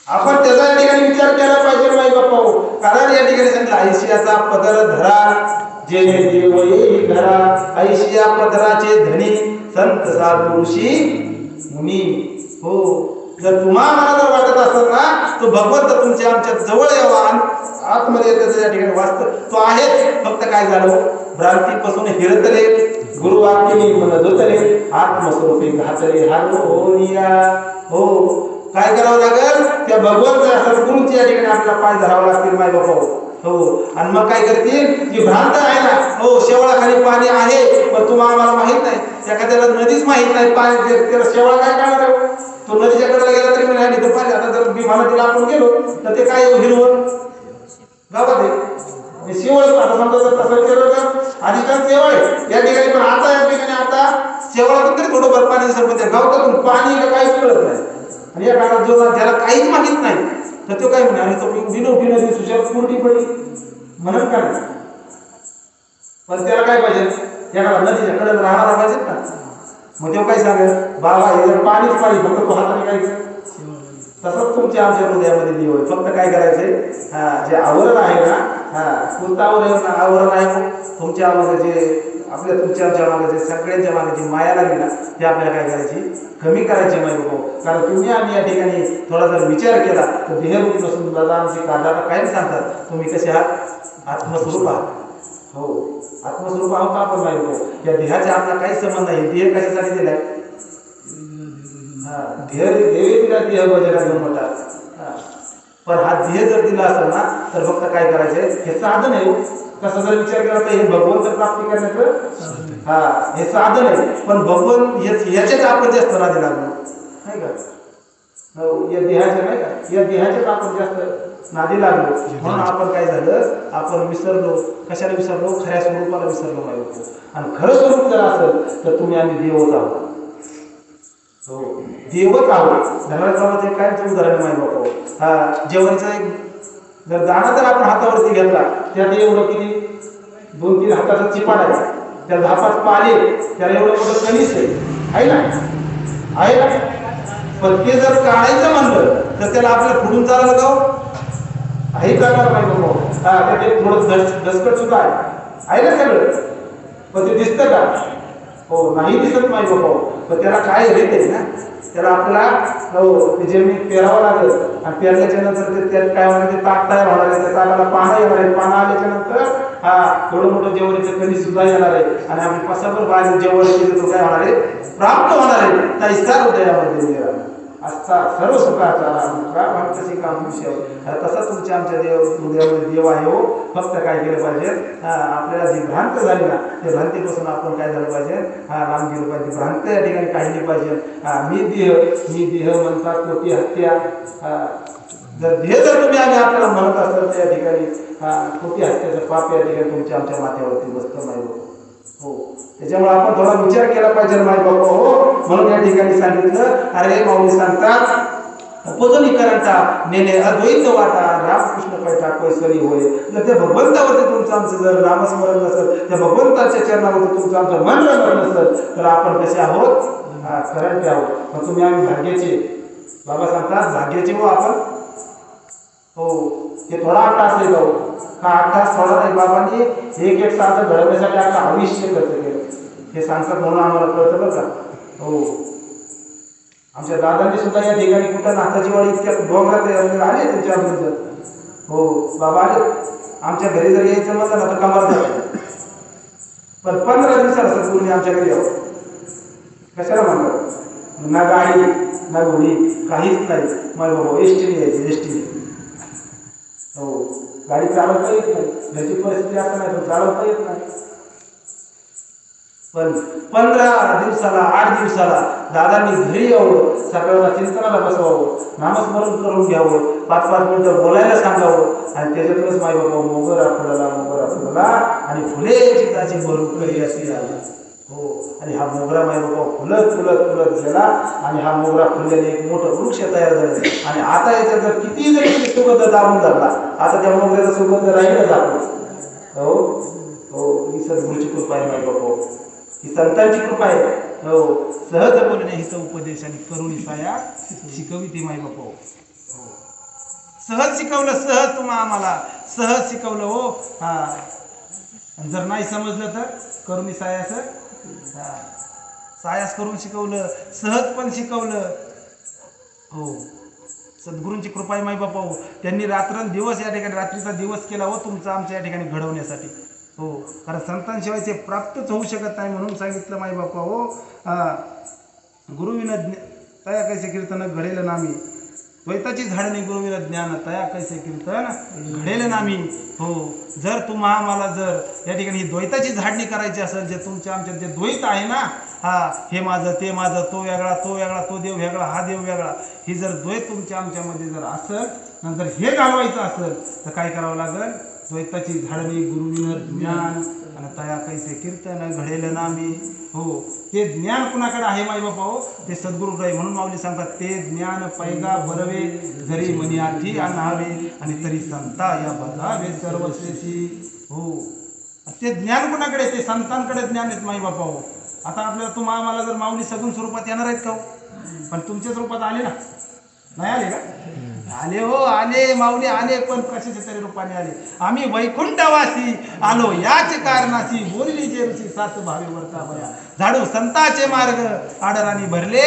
आपण त्याचा या ठिकाणी विचार केला पाहिजे माई बाप्पा. कारण या ठिकाणी सांगितलं ऐशियाचा पदर धरा जे देव येई घरा. ऐशिया पदराचे धनी संत साधू ऋषी मुनी. हो, जर तुम्हाला जर वाटत असेल ना तो भगवंत तुमच्या आमच्या जवळ यावा आतमध्ये येतो या ठिकाणी वास्तव तो आहे. फक्त काय झालं भ्रांतीपासून हिरतले गुरुवाक्यनी मन धुतले आत्मस्वरूपी घातले हारोनिया. हो, काय करावं लागेल त्या भगवंत सद्गुरूच्या या ठिकाणी आपल्याला पाय धरावं लागतील माय बापा. हो, आणि मग काय करतील जी भ्रांत आहे ना. हो, शेवळाखाली पाणी आहे पण तुम्हाला आम्हाला माहित नाही. एखाद्याला नदीच माहित नाही पाणी त्याला शेवळा काय करणार. तो नदीच्या कडेला गेला तरी नाही तर पाहिजे. आता जर विमानातील आपण गेलो तर ते काय हिरवण गावात आहे शेवळ. आता समजा जर तसं केलं तर अधिकार सेवा आहे या ठिकाणी. पण आता या ठिकाणी आता शेवळातून तरी थोडंफार पाणी दिसलं पण त्या गावातून पाणी काहीच कळत नाही. आणि या काळात जो ज्याला काहीच माहित नाही तर तो काय म्हणे तो विनोदी नदी सुशाल पुरटी पडली म्हणत का नाही. पण त्याला काय पाहिजे या काळात नदीच्या कडेला राहणारा पाहिजे ना. मग तेव्हा काय सांगेल बाबा हे जर पाणीच पाणी फक्त तो हाताने काय तसंच तुमच्या आमच्या हृदयामध्ये देव आहे. फक्त काय करायचंय जे आवरण आहे ना. कोणतं आवरण आहे तुमच्या मागे जे आपल्या तुमच्या आमच्या मागे जे सगळ्यांच्या मागे जी माया लागली ना ते आपल्याला काय करायची कमी करायची माहिती हो. कारण तुम्ही आम्ही या ठिकाणी थोडा जर विचार केला तर देहरूपी नसून दादा आमचे काढायला कायम सांगतात तुम्ही कसे आहात आत्मस्वरूप आहात. हो, आत्मस्वरूप आहोत आपण माहिती हो. या देहाचा आपला काही संबंध नाही. देह कशासाठी दिलाय. देह दिला देह वजन घेऊन म्हणतात. पण हा देह जर दिला असेल ना तर फक्त काय करायचंय हे साधन आहे. कसं जर विचार केला तर हे भगवंत प्राप्ती करण्याचं हे साधन आहे. पण भगवंत ह्याच्याच आपण जास्त नादी लागलो नाही का. या देहाच्या नाही का या देहाच्याच आपण जास्त नादी लागलो. म्हणून आपण काय झालं आपण विसरलो. कशाला विसरलो खऱ्या स्वरूपाला विसरलो माहिती. आणि खरं स्वरूप जर असेल तर तुम्ही आम्ही देवच आहोत. हो, देवच आहोत. धर्मामध्ये काय उदाहरण माहिती बापा. जेवणचं एक जर दाणा जर आपण हातावरती घेतला त्यात एवढं किती 2-3 हाताचा चिपाड आहे. त्या 10-5 पाले त्याला एवढं मोठं कणीस आहे ना आहे ना. पण ते जर काढायचं म्हणलं तर त्याला आपल्याला फुडून चालायला गाव आहे करणार नाही बाबा. ते थोडं दसकट सुद्धा आहे ना सगळं. पण ते दिसतं का. हो, नाही दिसत नाही बाबा. पण त्याला काय रेट ना त्याला आपल्याला हो ते जमीन पेरावं लागेल. आणि पेरल्याच्या नंतर त्यात काय होणार ते ताक तयार होणार आहे. त्या ताकाला पानं येणार आहे. पानं आल्याच्या नंतर थोडं मोठं जेवणाचं कधी सुद्धा येणार आहे. आणि आपण पसाभर बाहेर जेवण केलं तो काय होणार आहे प्राप्त होणार आहे. तैसा हृदयामध्ये असता सर्व सुखाचा कशी काम विषय. तसा तुमच्या आमच्या हृदयामध्ये देव आहे हो. फक्त काय केलं पाहिजे आपल्याला जी भ्रांत झाली ना त्या भ्रांतीपासून आपण काय झालं पाहिजे लांब गेलं पाहिजे. भ्रांत या ठिकाणी काढली पाहिजे. मी देह म्हणतात कोटी हत्या. जर देह जर तुम्ही आम्ही आपल्याला म्हणत असाल तर या ठिकाणी कोटी हत्याचं पाप या ठिकाणी तुमच्या आमच्या माथ्यावरती बसतं नाही. हो, त्याच्यामुळे आपण थोडा विचार केला पाहिजे माय बाबा हो. म्हणून या ठिकाणी सांगितलं, अरे माऊली सांगतात उपजनीकरंटा नेणे अद्वैत वाटा रामकृष्ण पैठा पैसरी होय. जर त्या भगवंतावरती तुमचं आमचं जर नामस्मरण नसेल, त्या भगवंताच्या चरणावरती तुमचं आमचं मन रमण नसेल, तर आपण कसे आहोत? करंटे आहोत. मग तुम्ही आम्ही भाग्याचे, बाबा सांगतात भाग्याचे हो आपण. हो, हे थोडा 8 तास आहे भाऊ का? 8 तास थोडा नाही. बाबांनी एक साधन घडवण्यासाठी आता आयुष्य खर्च केलं, हे सांगतात म्हणून आम्हाला कळतं बरं का. हो, आमच्या दादांनी सुद्धा या ठिकाणी कुठं नाथाची वाडी इतक्या डोंगरात आले त्यांच्याबद्दल. हो, बाबा आले आमच्या घरी जर यायचं म्हणलं ना तर कमाल झालं. पण 15 दिवसाला सद्गुरूंनी आमच्या घरी यावं. कशाला म्हणतात? ना गाडी ना घोडी काहीच नाही. मग बाबा एसटीने यायचे, एसटीने. हो, गाडी चालवता येत नाही, घरची परिस्थिती असं नाही तर चालवता येत नाही. पण 15 दिवसाला 8 दिवसाला दादांनी घरी यावं, सकाळला चिंतनाला बसवावं, नामस्मरण करून घ्यावं, 5-5 मिनिटं बोलायला सांगावं. आणि त्याच्यातूनच माई बाबा मोगरा फुलला आणि फुले चिताची भरून करी अशी आली. हो, आणि हा मोगरा माई बाबा फुलत फुलत फुलत गेला आणि हा मोगरा फुलल्याने एक मोठं वृक्ष तयार झालं. आणि आता याच्यात जर किती जरी सुगंध दाबून धरला, आता त्या मोगऱ्याचा सुगंध राहीलच आपला. हो हो, ही सद्गुरूची कृपा आहे माई बाबा, ही संतांची कृपा आहे. हो, सहज बोलणे हिचं उपदेश आणि करुणी साया शिकवी ती माई बापा. हो, सहज शिकवलं, सहज तुम्हा आम्हाला सहज शिकवलं हो. हा, जर नाही समजलं तर करुणी सायास सायास करून शिकवलं, सहज पण शिकवलं. हो, सद्गुरूंची कृपा आहे माई बापा. हो, त्यांनी रात्रंदिवस या ठिकाणी रात्रीचा दिवस केला हो तुमचा आमच्या या ठिकाणी घडवण्यासाठी. हो, कारण संतांशिवाय ते प्राप्तच होऊ शकत नाही म्हणून सांगितलं माई बापा. हो, गुरुविन तया कैसे कीर्तन घडेल नामी, द्वैताची झाडणी गुरुविन ज्ञान तया कैसे कीर्तन घडेल नामी. हो, जर तुम्हा आम्हाला जर या ठिकाणी ही द्वैताची झाडणी करायची असेल, जे तुमच्या आमच्यात जे द्वैत आहे ना, हा हे माझं ते माझं, तो वेगळा तो वेगळा, तो देव वेगळा हा देव वेगळा, ही जर द्वैत तुमच्या आमच्यामध्ये जर असेल, नंतर हे घालवायचं असेल तर काय करावं लागेल? द्वैताची झाडणी गुरुविन ज्ञान आणि तया कैसे कीर्तन घडेल नामी. हो, ते ज्ञान कुणाकडे आहे माई बापा? हो, ते सद्गुरूकडे. म्हणून माऊली सांगतात, ते ज्ञान पैगा बरवे जरी मनी आठी आणावे आणि तरी संता या बघावे सर्वश्रेषी. हो, ते ज्ञान कुणाकडे? ते संतांकडे ज्ञान आहेत माई बापा. हो, आता आपल्याला तुम्हा आम्हाला जर माऊली सगुण स्वरूपात येणार आहेत का? पण तुमच्याच रूपात आले ना? नाही आले का? आले हो, आले माऊली आले, पण कशाच्या तरी रूपाने आले. आम्ही वैकुंठवासी आलो याच कारणाशी, बोलली जे ऋषी सात भावे वरता बया, झाडू संताचे मार्ग आडराणी भरले,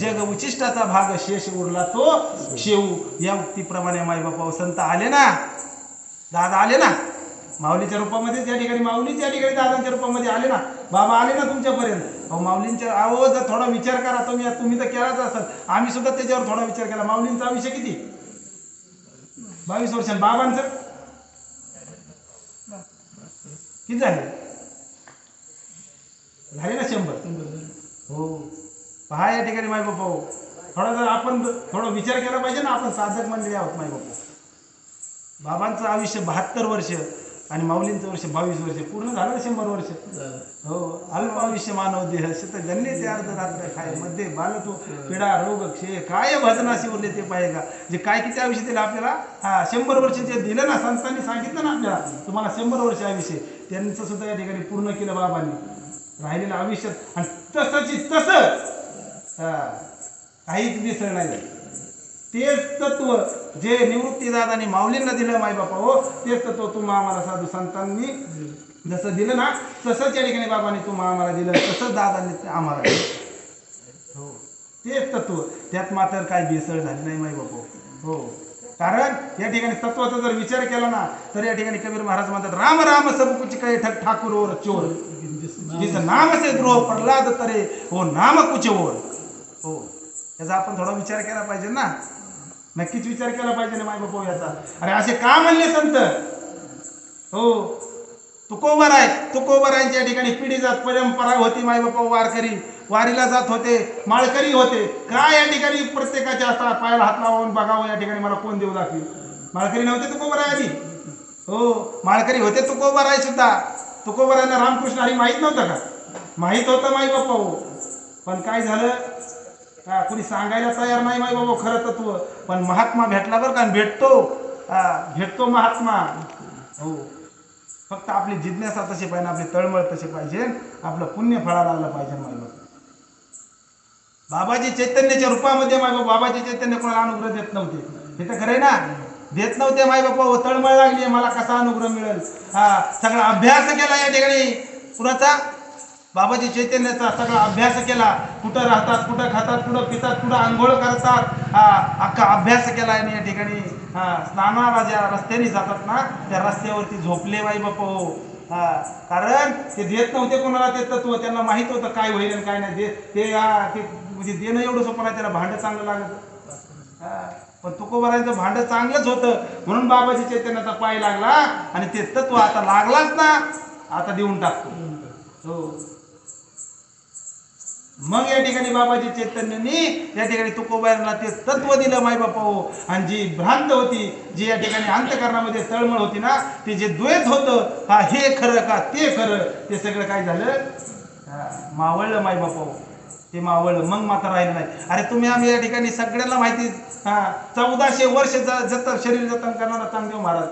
जग उचिष्टाचा भाग शेष उरला तो शेऊ. या उक्तीप्रमाणे माई बापा संत आले ना, दादा आले ना माऊलीच्या रूपामध्ये. त्या ठिकाणी माऊलीच या ठिकाणी दादांच्या रूपामध्ये आले ना. बाबा आले ना तुमच्यापर्यंत. अहो, माऊलींच्या अहो जर थोडा विचार करा तुम्ही तर केलाच असाल, आम्ही सुद्धा त्याच्यावर थोडा विचार केला. माऊलींचा आयुष्य किती? 22 वर्ष. बाबांचं किती झाले? झाले ना 100. हो, पहा या ठिकाणी माय बापा. हो, थोडा जर आपण थोडा विचार केला पाहिजे ना, आपण साधक मंडळी आहोत माय बापा. बाबांचं आयुष्य 72 वर्ष आणि माऊलींचं वर्ष 22 वर्ष, पूर्ण झालं 100 वर्ष. हो, अल्प आयुष्य मानव देह शत गणले ते अर्ध रात्र खाय मध्ये बालतो पिडा रोग क्षय काय भजनाशी उरले ते पाहिजे का. जे काय किती आयुष्य दिलं आपल्याला? हा, 100 वर्ष जे दिलं ना, संतांनी सांगितलं ना आपल्याला, तुम्हाला 100 वर्ष आयुष्य, त्यांचं सुद्धा या ठिकाणी पूर्ण केलं बाबांनी. राहिलेलं आयुष्य आणि तसंची तसं काहीच मिसळ नाही. तेच तत्व जे निवृत्तीदादांनी माऊलींना दिलं माय बापा. हो, तेच तत्व तुम्हा आम्हाला साधू संतांनी जसं दिलं ना, तसंच या ठिकाणी बाबांनी तुम्हा आम्हाला दिलं, तसंच दादांनी आम्हाला दिलं. हो, तेच तत्व, त्यात मात्र काय भेसळ झाली नाही माय बापा. हो, कारण या ठिकाणी तत्वाचा जर विचार केला ना, तर या ठिकाणी कबीर महाराज म्हणतात, राम राम सब कुछ कहे ठग ठाकुर और चोर, जिस नाम से द्रोह प्रल्हाद तरे हो नाम कुछ और. हो, याचा आपण थोडा विचार केला पाहिजे ना, नक्कीच विचार केला पाहिजे ना माय बापा याचा. अरे असे का म्हणले संत? हो, तुकोबारायांच्या ठिकाणी पिढी जात परंपरा होती माय बापा. वारकरी वारीला जात होते, माळकरी होते. काय या ठिकाणी प्रत्येकाच्या असा पायाला हात लावून बघावं या ठिकाणी मला कोण देऊ दाखवी. माळकरी नव्हते तुकोबाराय आधी. हो, माळकरी होते तुकोबाराय सुद्धा. तुकोबारायांना रामकृष्ण हरी माहीत नव्हतं का? माहीत होतं माई बाप्पा हो, पण काय झालं हा कोणी सांगायला तयार नाही माई बाबा खरं तत्व. पण महात्मा भेटला बरं का, भेटतो महात्मा हो. फक्त आपली जिज्ञासा तशी पाहिजे, आपली तळमळ तशी पाहिजे, आपलं पुण्य फळाला लागलं पाहिजे माई बाबा. बाबाजी चैतन्याच्या रूपामध्ये माय बाबा, बाबाजी चैतन्य कोणाला अनुग्रह देत नव्हते, हे तर खरंय ना, देत नव्हते माय बाबा. तळमळ लागली मला कसा अनुग्रह मिळेल. सगळा अभ्यास केला या ठिकाणी कुणाचा, बाबाजी चैतन्याचा सगळा अभ्यास केला. कुठं राहतात, कुठं खातात, कुठं पितात, कुठं आंघोळ करतात, अख्खा अभ्यास केला या ठिकाणी. स्नानाला ज्या रस्त्याने जातात ना त्या रस्त्यावरती झोपले बाई बाप हो. कारण ते देत नव्हते कोणाला ते तत्व, त्यांना माहित होतं काय होईल आणि काय नाही. ते म्हणजे देणं एवढं सोपं नाही, त्याला भांडं चांगलं लागत. पण तुकोबारायांचं भांडं चांगलंच होतं म्हणून बाबाजी चैतन्याचा पाय लागला आणि ते तत्व आता लागलाच ना, आता देऊन टाकतो हो. मग या ठिकाणी बाबाजी चैतन्यांनी या ठिकाणी तुकोबारायांना ते तत्व दिलं माय बापा हो. आणि जी भ्रांत होती, जी या ठिकाणी अंतकरणामध्ये तळमळ होती ना, ते जे द्वैत होतं, हे खरं का ते खरं, ते सगळं काय झालं मावळलं माय बापा हो. ते मावळलं, मग मात्र राहिलं नाही. अरे तुम्ही आम्ही या ठिकाणी सगळ्यांना माहिती 1400 वर्ष शरीर जतन करणारा चांगदेव महाराज,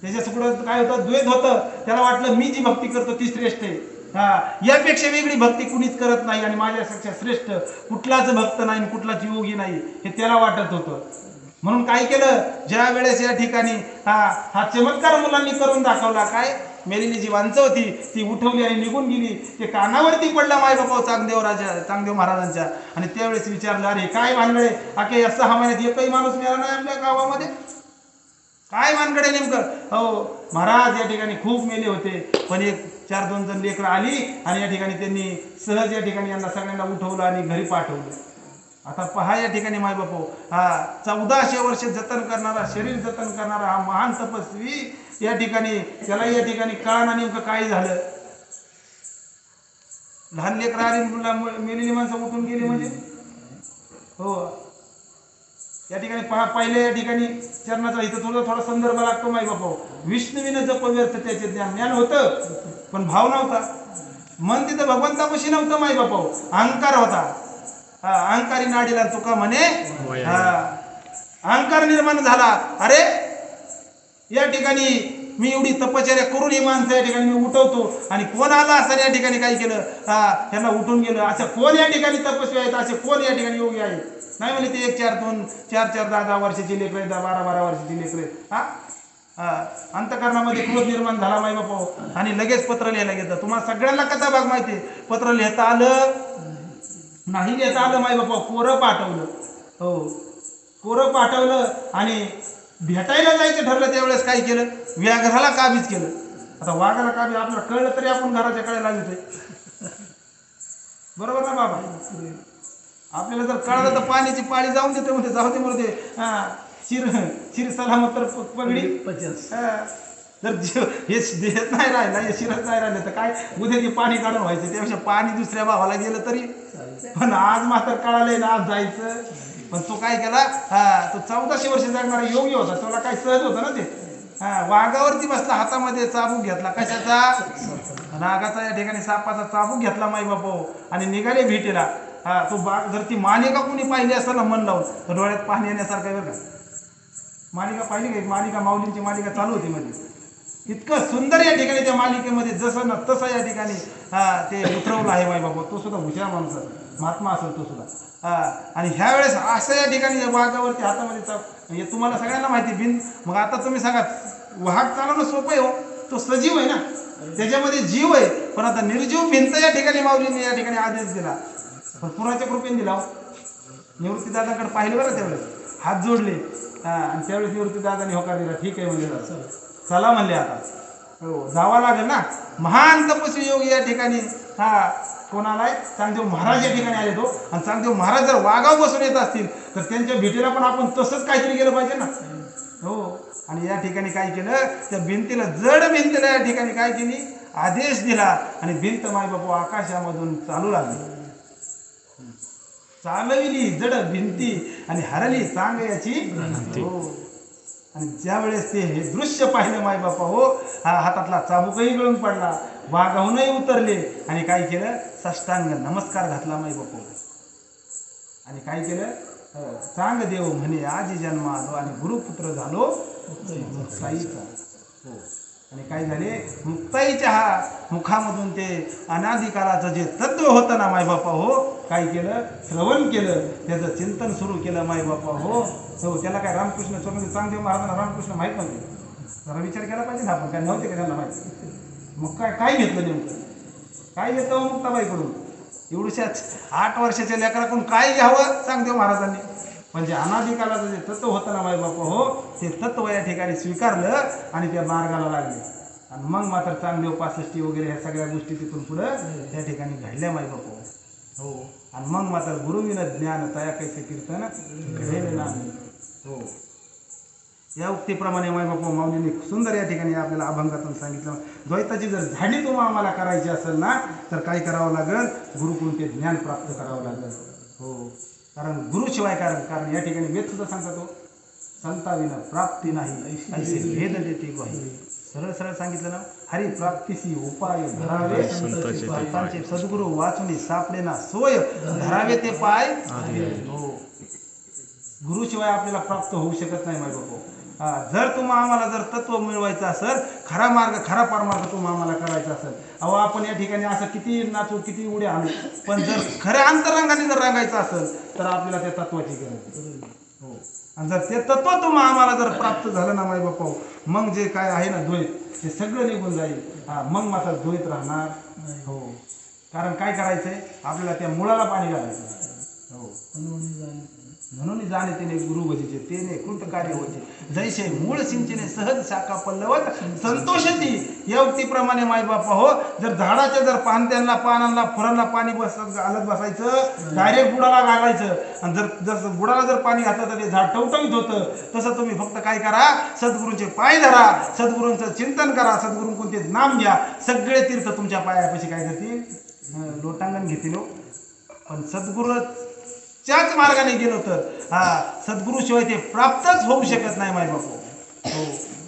त्याच्या सुकडं काय होतं, द्वैत होतं. त्याला वाटलं मी जी भक्ती करतो ती श्रेष्ठ आहे, यापेक्षा वेगळी भक्ती कुणीच करत नाही आणि माझ्यापेक्षा श्रेष्ठ कुठलाच भक्त नाही, कुठलाच योगी नाही, हे त्याला वाटत होतं. म्हणून काय केलं, ज्या वेळेस या ठिकाणी हा चमत्कार मुलांनी करून दाखवला, काय मेलेली जी माणसं होती ती उठवली आणि निघून गेली. ते कानावरती पडलं माय बापा चांगदेव महाराजांच्या. आणि त्यावेळेस विचारलं, अरे काय भानगडे, अखे या 6 महिन्यात एकही माणूस मिळाला नाही आपल्या गावामध्ये, काय भानगडे नेमकं. हो महाराज या ठिकाणी खूप मेले होते, पण एक 4-2 जण लेकरं आली आणि या ठिकाणी त्यांनी सहज या ठिकाणी यांना सगळ्यांना उठवलं आणि घरी पाठवलं. आता पहा या ठिकाणी माय बापू, 1400 वर्ष जतन करणारा, शरीर जतन करणारा हा महान तपस्वी या ठिकाणी, त्याला या ठिकाणी कळना नेमकं काय झालं. लहान लेकरं आली, मेलेली माणसं उठून गेली म्हणजे हो. या ठिकाणी पहा, पहिले या ठिकाणी चरणाचा इथं थोडा संदर्भ लागतो माई बापा. विष्णुविनं जप व्यर्थ त्याचे ज्ञान होतं पण भाव नव्हता. मन तिथं भगवंतापाशी नव्हतं माई बापा, अहंकार होता. अहंकारी नाडीला तुका म्हणे, अहंकार निर्माण झाला. अरे या ठिकाणी मी एवढी तपश्चर्या करून ही माणसं या ठिकाणी मी उठवतो आणि कोण आला असं या ठिकाणी काय केलं, त्यांना उठून गेलं. असं कोण या ठिकाणी तपस्वी आहेत, असे कोण या ठिकाणी योगी आहेत. नाही म्हणजे ते 1-4-2 4-4 10-10 वर्षाची लेकरं आहेत, 12-12 वर्षाची लेकरं आहेत. अंतकरणामध्ये क्रोध निर्माण झाला माई बापा आणि लगेच पत्र लिहायला घेतलं. तुम्हाला सगळ्यांना कसा भाग माहिती, पत्र लिहिता आलं नाही, लिहिता आलं माई बापा, कोरं पाठवलं हो, कोरं पाठवलं आणि भेटायला जायचं ठरलं. त्यावेळेस काय केलं, व्याघ्राला काबीज केलं. आता वाघाला काबीज आपल्याला कळलं तरी आपण घराच्या कडेला लावतोय, बरोबर ना बाबा. आपल्याला जर कळलं तर पाण्याची पाळी जाऊन देते, म्हणते जाऊ दे म्हणते, शिर सलामत तर पगडी. जर हे देत नाही राहिला, हे शिरच नाही राहिलं तर काय उद्या ते पाणी काढून व्हायचं, त्यापेक्षा पाणी दुसऱ्या भावाला गेलं तरी. पण आज मात्र कळालंय ना, आज जायचं. पण तो काय केला, तो 1400 वर्ष जगणारा योगी होता, त्याला काय सहज होतं ना ते. वाघावरती बसला, हातामध्ये चाबूक घेतला, कशाचा, नागाचा या ठिकाणी सापाचा चाबूक घेतला माई बापू आणि निघाले भेटीला. तो बाग जर ती मालिका कोणी पाहिली असेल ना मन लावून, तर डोळ्यात पाणी येण्यासारखं बरं का. मालिका पाहिली का, मालिका माऊलींची मालिका चालू होती मध्ये, इतकं सुंदर या ठिकाणी त्या मालिकेमध्ये जसं ना तसं या ठिकाणी ते उतरवलं आहे माई बाबा. तो सुद्धा हुशार माणूस महात्मा असेल तो सुद्धा. आणि ह्या वेळेस असं या ठिकाणी वाघावरती हातामध्ये तुम्हाला सगळ्यांना माहिती बिन. मग आता तुम्ही सांगा, वाघ चालवणं सोपं आहे हो, तो सजीव आहे ना, त्याच्यामध्ये जीव आहे. पण आता निर्जीव भिंत या ठिकाणी माऊलीने या ठिकाणी आदेश दिला, पण कुणाच्या कृपेने दिला. निवृत्ती दादाकडे पाहिले बरं, त्यावेळेस हात जोडले आणि त्यावेळेस निवृत्ती दादाने होकार दिला, ठीक आहे म्हणजे चला म्हणले, आता हो जावा लागेल ना. महान तपस्वी योगी या ठिकाणी कोणाला चांगदेव महाराज या ठिकाणी आले तो. आणि चांगदेव महाराज जर वाघावर बसून येत असतील तर त्यांच्या भेटीला पण आपण तसंच काहीतरी केलं पाहिजे ना हो. आणि या ठिकाणी काय केलं, त्या भिंतीला, जड भिंतीला या ठिकाणी काय केली, आदेश दिला आणि भिंत माय बापू आकाशामधून चालू लागली, चालविली जड भिंती आणि हरली चांगयाची हो. आणि ज्या वेळेस ते हे दृश्य पाहिलं माय बापा हो, हातातला चाबूकही गळून पडला, वाघाहूनही उतरले आणि काय केलं, साष्टांग नमस्कार घातला माय बापा. आणि काय केलं, चांग देव म्हणे आजी जन्म आलो आणि गुरुपुत्र झालो मुक्ताईचा. हो. आणि काय झाले, मुक्ताईच्या मुखामधून ते अनादिकालाचं जे तत्व होतं ना मायबापा हो, काय केलं, श्रवण केलं, त्याचं चिंतन सुरू केलं मायबापा हो. त्याला काय रामकृष्ण स्वामी चांगदेव महाराजांना रामकृष्ण माहीत नव्हते, जरा विचार केला पाहिजे ना आपण, काय नव्हते का त्यांना माहिती. मग काय घेतलं नेमकं, काय घेतलं मुक्ताबाईकडून, एवढ्याशा 8 वर्षाच्या लेकराकडून काय घ्यावं चांगदेव महाराजांनी. म्हणजे अनादिकालाचं जे तत्व होतं ना माय बापा हो, ते तत्व या ठिकाणी स्वीकारलं आणि त्या मार्गाला लागले. आणि मग मात्र चांगदेव 65 वगैरे ह्या सगळ्या गोष्टी तिथून पुढं त्या ठिकाणी घडल्या माय बापा हो. आणि मग मात्र गुरुविन ज्ञान तया कैसे कीर्तन घडेल नाही हो. या उक्तीप्रमाणे माय बापा माऊलीने सुंदर या ठिकाणी आपल्याला अभंगातून सांगितलं, द्वैताची जर झाडी तुम्हाला आम्हाला करायची असेल ना, तर काय करावं लागेल, गुरुकडून ते ज्ञान प्राप्त करावं लागेल हो. कारण गुरुशिवाय कारण या ठिकाणी वेद सुद्धा सांगतात हो, संताविना प्राप्ती नाही ऐसे भेद देते ग्वाही. सरळ सरळ सांगितलं ना, हरी प्राप्तीसी उपाय धरावे संतांचे सद्गुरू वाचुनी सापडे ना सोय धरावे ते पाय हो. गुरुशिवाय आपल्याला प्राप्त होऊ शकत नाही माय बापू. जर तुम्हाला आम्हाला जर तत्व मिळवायचं असेल, खरा मार्ग खरा परमार्ग तुम्हाला आम्हाला करायचा असेल, अहो आपण या ठिकाणी असं किती नाचू किती उड्या आणू, पण जर खऱ्या अंतरंगाने जर रंगायचं असेल तर आपल्याला त्या तत्वाची गरज हो. आणि जर ते तत्व तुम्हाला आम्हाला जर प्राप्त झालं ना माय बापा, मग जे काय आहे ना द्वैत ते सगळं निघून जाईल. मग मात्र द्वैत राहणार हो. कारण काय करायचंय, आपल्याला त्या मुळाला पाणी घालायचं हो. म्हणून जाणे तिने गुरु भजीचे तेने कृत कार्य होते, जैसे मूळ सिंचने सहज शाखा पल्लवत संतोषती. या उक्तीप्रमाणे माय बापा हो, जर झाडाच्या जर पानांना फुलांना पाणी घालत बसायचं, डायरेक्ट बुडाला घालायचं, आणि जर बुडाला जर पाणी घातलं तर ते झाड टवटवीत होतं. तसं तुम्ही फक्त काय करा, सद्गुरूंचे पाय धरा, सद्गुरूंचं चिंतन करा, सद्गुरूंकडून ते नाम घ्या, सगळे तीर्थ तुमच्या पायापाशी काय करतील, लोटांगण घेतील हो. पण सद्गुरू त्याच मार्गाने गेलो तर सद्गुरूशिवाय ते प्राप्तच होऊ शकत नाही माय बापू हो.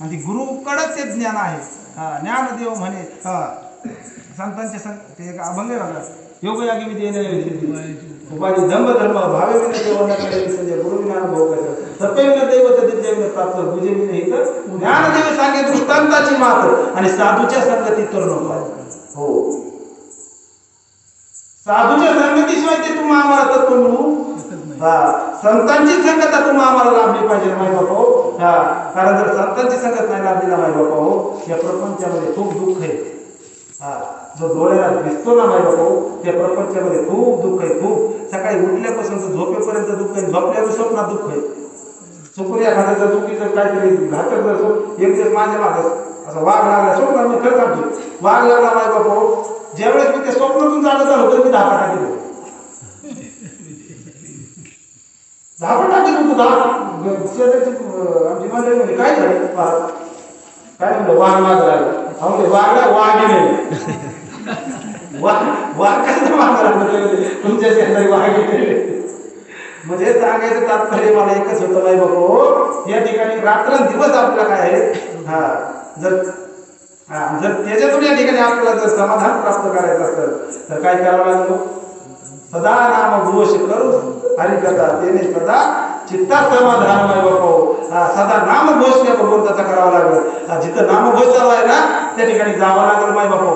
आणि गुरुकडच ते ज्ञान आहे. ज्ञानदेव म्हणे संतांचे ते एक अभंग आहे, योगयागी विधी उपाधी दंभ धर्म भावे गुरु ज्ञान भाऊ सत्यविन दैवत दिव्यविन प्राप्त बुजे विन ज्ञानदेव सांगे दृष्टांताची मात आणि साधूच्या संगती तर नको हो. साधूच्या संगतीशिवाय ते तुम्हाला आम्हाला तत्व मिळू, संतांची संगत तुम्हाला आम्हाला लाभली पाहिजे माय बापा. कारण जर संतांची संगत नाही लाभली ना माय बापा हो, या प्रपंचामध्ये खूप दुःख आहे. जो डोळ्याला दिसतो ना माय बापा, त्या प्रपंचामध्ये खूप दुःख आहे. खूप सकाळी उठल्यापासून तर झोपेपर्यंत दुःख आहे, झोपल्यावर स्वप्नात दुःख आहे. चुकून एखाद्या जर चुकीचं काहीतरी घातक जर एक दिवस माझ्या मागं असं वाघ लागला, स्वप्न मी खरं सांगतो, वाघ लागला माय बापा, ज्यावेळेस मी ते स्वप्नातून जाणं झालं तर मी धापा टाकली होतो. आमची मंडळी म्हणजे काय झालं, काय म्हणलं वाघ माग लागला, वाघला वाघ नाही वाघ कसं माग लागलं तुमच्या शेजारी वाघ म्हणजे सांगायचं तात्पर्य मला एकच होतं माय बापू, या ठिकाणी रात्रंदिवस आपल्याला काय आहे, जर त्याच्यातून या ठिकाणी आपल्याला जर समाधान प्राप्त करायचं असेल तर काय करावं लागतं, सदा नाम घोष करू हरिकथा तेने सदा चित्ता समाधान माय बापू. सदा नाम घोष त्या भगवंताचा करावा लागेल. जिथं नामघोष चालू आहे ना त्या ठिकाणी जावं लागेल माय बापू.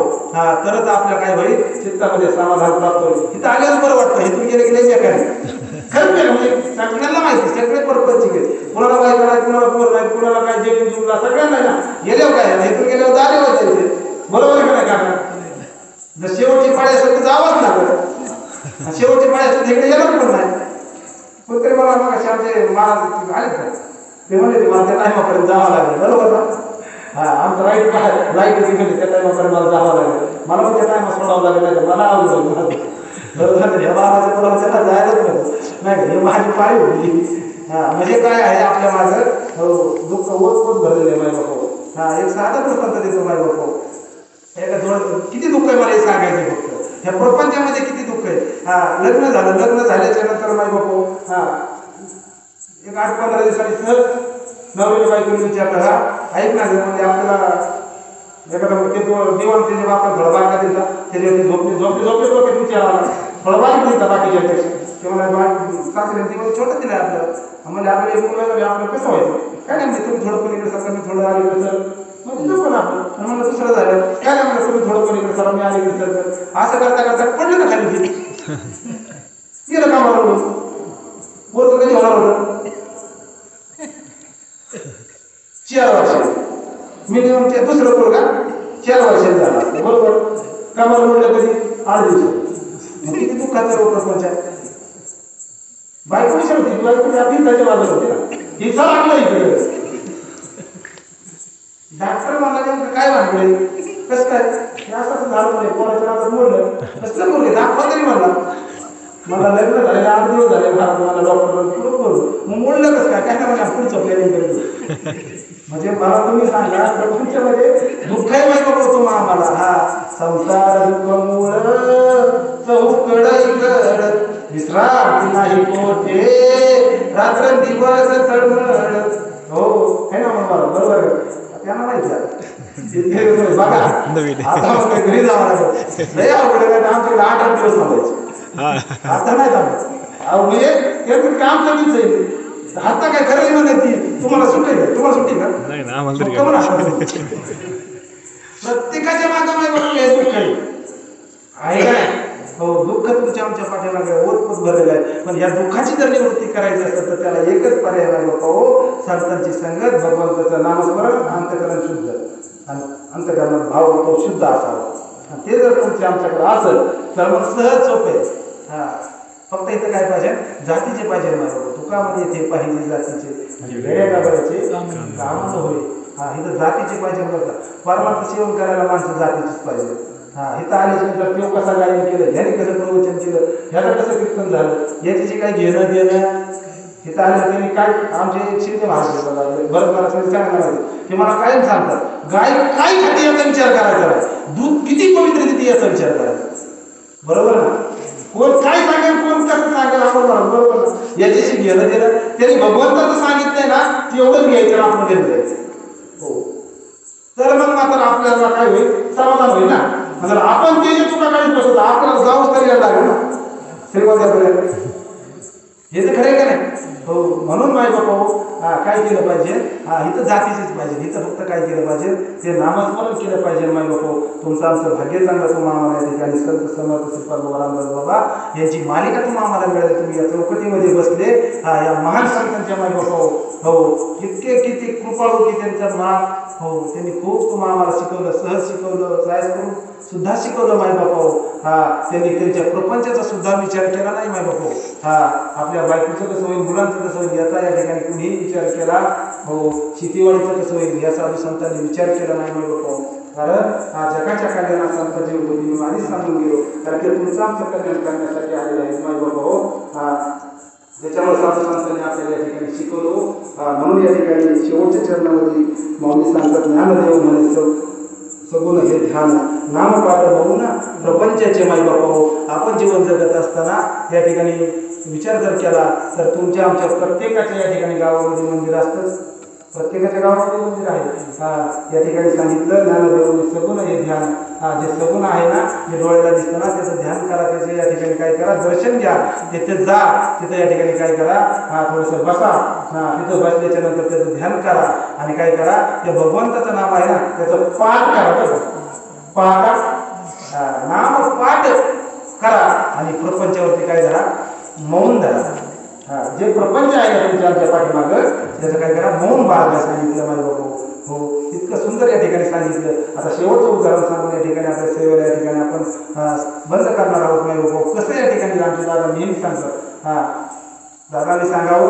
तरच आपल्या काय होईल, चित्तामध्ये समाधान प्राप्त होईल. इथं आल्यावर बरं वाटतं, इथून गेले गेले खरं म्हणजे सगळ्यांना माहिती, सगळे परपंच कुणाला काय करायचं, कुणाला पोर नाही, कुणाला काय जेवण जुमला सगळ्यांना ना गेल्यावर काय इथून गेल्यावर दारे वाचायचे, बरोबर आहे का नाही. कारण जर शेवटची पाळी असेल तर जावंच लागेल, शेवटची पाळी असेल तिकडे गेलं पण नाही. पण तरी मला मग आमचे महाराज आले का ते म्हणले मला त्या टायमापर्यंत जावं लागेल, बरोबर ना. आमचं लाईट गेली त्या टायमापर्यंत मला जावं लागेल, मला पण त्या टायमा सोडावं लागेल, नाही मला आवडलं बरोबर. ह्या बाबाच्या तुला त्याला जायलाच नाही, हे माझी पाळी होती. म्हणजे काय आहे आपल्या माझं दुःख ओत भरलेलं आहे माय बापू. एक साधा प्रपंच देतो माय बापू, एका थोडं किती दुःख आहे मला हे सांगायचं फक्त. ह्या प्रपंचामध्ये किती दुःख आहे. लग्न झालं, लग्न झाल्याच्या नंतर माय बापू एक 8-15 दिवसांनी सहज नवऱ्याच्या बायकोने विचारलं हा ऐक ना जर म्हणजे आपल्याला एखादा ते दिवाण त्याच्या बापाला थोडा बारका दिला त्याच्यावरती झोपले डोक्यात विचार आला थोडा बारीक दिला बाकीच्या ते मला सासऱ्याने दिवस छोटं दिलं आपल्याला म्हणजे आपल्याला एक मुलाला आपलं कसं व्हायचं काय नाही म्हणजे तुम्ही थोडं पण इकडे सर मी थोडं आले सर मग तिथं पण आपलं आणि मला दुसरं झालं काय नाही म्हणलं तुम्ही थोडं पण इकडे सर मी आले सर असं करता करता पडलं ना खाली गेलं कामाला उडून बोलतो कधी होणार होतं 4 वर्ष मिनिमम ते दुसरं पोरगा 4 वर्षात झाला बरोबर कामाला बोललं कधी 8 दिवसात किती दुःखाचा रोग प्रपंच आहे बायको विचार होती बायको आपली त्याच्या बाजूला होती ना हिचा लागला इकडे डॉक्टर म्हणाले काय भांडले कसं काय हे असं झालं म्हणे कोणाच्या नावात मोडलं कसलं बोलले दाखवा तरी मला लग्न झाले 8 दिवस झाले मला डॉक्टर मग मोडलं कसं काय नाही म्हणजे पुढचं प्लॅनिंग करतो म्हणजे मला तुम्ही सांगा तुमच्यामध्ये दुःखही माहिती होतो आम्हाला हा संसार दुःख मूळ चौकड विश्रांती नाही कोठे रात्र दिवस तळमळ हो है ना मला बरोबर त्यांना माहिती बघा आता मग घरी जावं लागेल लय अवघड आमच्याकडे 8 दिवस थांबायचे आता नाही थांबत अहो म्हणजे ते काम कमीच आहे आता काय खरं नाही म्हणायची तुम्हाला सुट्टी का तुम्हाला सुट्टी का नाही ना प्रत्येकाच्या मागं मागे हे दुःख आहे काय हो दुःख तुमच्या आमच्या पाठीमागे ओतपोत भरलेलं आहे पण या दुःखाची जर निवृत्ती करायची असेल तर त्याला एकच पर्याय नाही बाबा हो संतांची संगत भगवंताचं नामस्मरण अंतकरण शुद्ध आणि अंतकरणात भाव तो शुद्ध असावा ते जर तुमच्या आमच्याकडे असेल तर मग सहज सोपे हा फक्त इथं काय पाहिजे जातीचे पाहिजे मला तुकामध्ये इथे पाहिजे जातीचे म्हणजे वेड्या गावाचे कामाला होईल हा इथं जातीचे पाहिजे बघा परमार्थ सेवन करायला माणसं जातीचीच पाहिजे हा इथं आल्याच्या नंतर तो कसा गायन केलं ह्याने कसं प्रवचन केलं ह्याला कसं कीर्तन झालं याची काय घेणं देणं इथं आलं त्यांनी काय आमचे शिंदे महाराज बरं मला सांगणार ते मला कायम सांगतात गाय काय खाते याचा विचार करायचा नाही दूध किती पवित्र देते याचा विचार करायचा बरोबर ना कोण काय सांगेल कोण कसं सांगेल आपण बरोबर याच्याशी घेणं देणं त्यांनी भगवंताचं सांगितलंय ना तेवढंच घ्यायचं आपण घेऊन जायचं हो तर मग मात्र आपल्याला काय होईल समाधान होईल ना जर आपण ते जे चुका काढत बसतो आपल्याला जाऊच तरी यायला लागेल ना श्रीमंतापर्यंत हे तर खरं का नाही हो म्हणून माय बापा हा काय केलं पाहिजे हा इथं जातीचीच पाहिजे इथं फक्त काय केलं पाहिजे ते नामस्मरण केलं पाहिजे माय बापा तुमचं आमचं भाग्य चांगलं तुम्हाला आम्हाला या ठिकाणी संत समर्थ श्रीपाद रामदास बाबा यांची मालिका तुम्हाला आम्हाला मिळाली तुम्ही या चौकटीमध्ये बसले हा या महान संतांच्या माय बापा हो इतके किती कृपाळू की त्यांचं नाम हो त्यांनी खूप तुम्हाला आम्हाला शिकवलं सहज शिकवलं सायस करून सुद्धा शिकवलं माय बापा हा त्यांनी त्यांच्या प्रपंचाचा सुद्धा विचार केला नाही माय बापा हा आपल्या बायकोचं कसं होईल मुलांचं कसं होईल याचा या ठिकाणी कुणीही विचार केला हो शेतीवाडीचं कसं होईल या साधू संतांनी विचार केला नाही माय बापा कारण हा जगाच्या कल्याणात संतांची होती मी आधीच सांगून गेलो कारण ते तुमचं आमचं कल्याण करण्यासाठी आलेलं आहे माय बापा हो हा त्याच्यामुळे साधू संतांनी आपल्याला या ठिकाणी शिकवलो म्हणून या ठिकाणी शेवटच्या चरणामध्ये माऊली सांगतात ज्ञानदेव म्हणे सगुण हे ध्यान नाम पाठ बघू ना प्रपंचाचे माई बापा हो आपण जीवन जगत असताना या ठिकाणी विचार जर केला तर तुमच्या आमच्या प्रत्येकाच्या या ठिकाणी गावामध्ये मंदिर असतंच प्रत्येकाच्या गावामध्ये मंदिर आहे या ठिकाणी सांगितलं ज्ञानदेवाने सगुण हे ध्यान जे सगुण आहे ना जे डोळ्याला दिसतं ना त्याचं ध्यान करा त्याचे या ठिकाणी काय करा दर्शन घ्या तिथे जा तिथं या ठिकाणी काय करा थोडंसं बसा तिथं बसल्याच्या नंतर त्याचं ध्यान करा आणि काय करा ते भगवंताचं नाम आहे ना त्याचं पाठ करा बघा पाठ नाम पाठ करा आणि प्रपंचावरती काय धरा मौन धरा जे प्रपंच आहे तुमच्या आमच्या पाठीमागं त्याचं काय करा मौन बाळगा सांगितलं माझ्या बाबा हो इतकं सुंदर या ठिकाणी सांगितलं आता शेवटचं उदाहरण सांगून या ठिकाणी आपल्या सेवेला या ठिकाणी आपण बंद करणार आहोत माझ्या बाबा कसं या ठिकाणी आमचे दादा नेहमी सांगतात दादाने सांगावं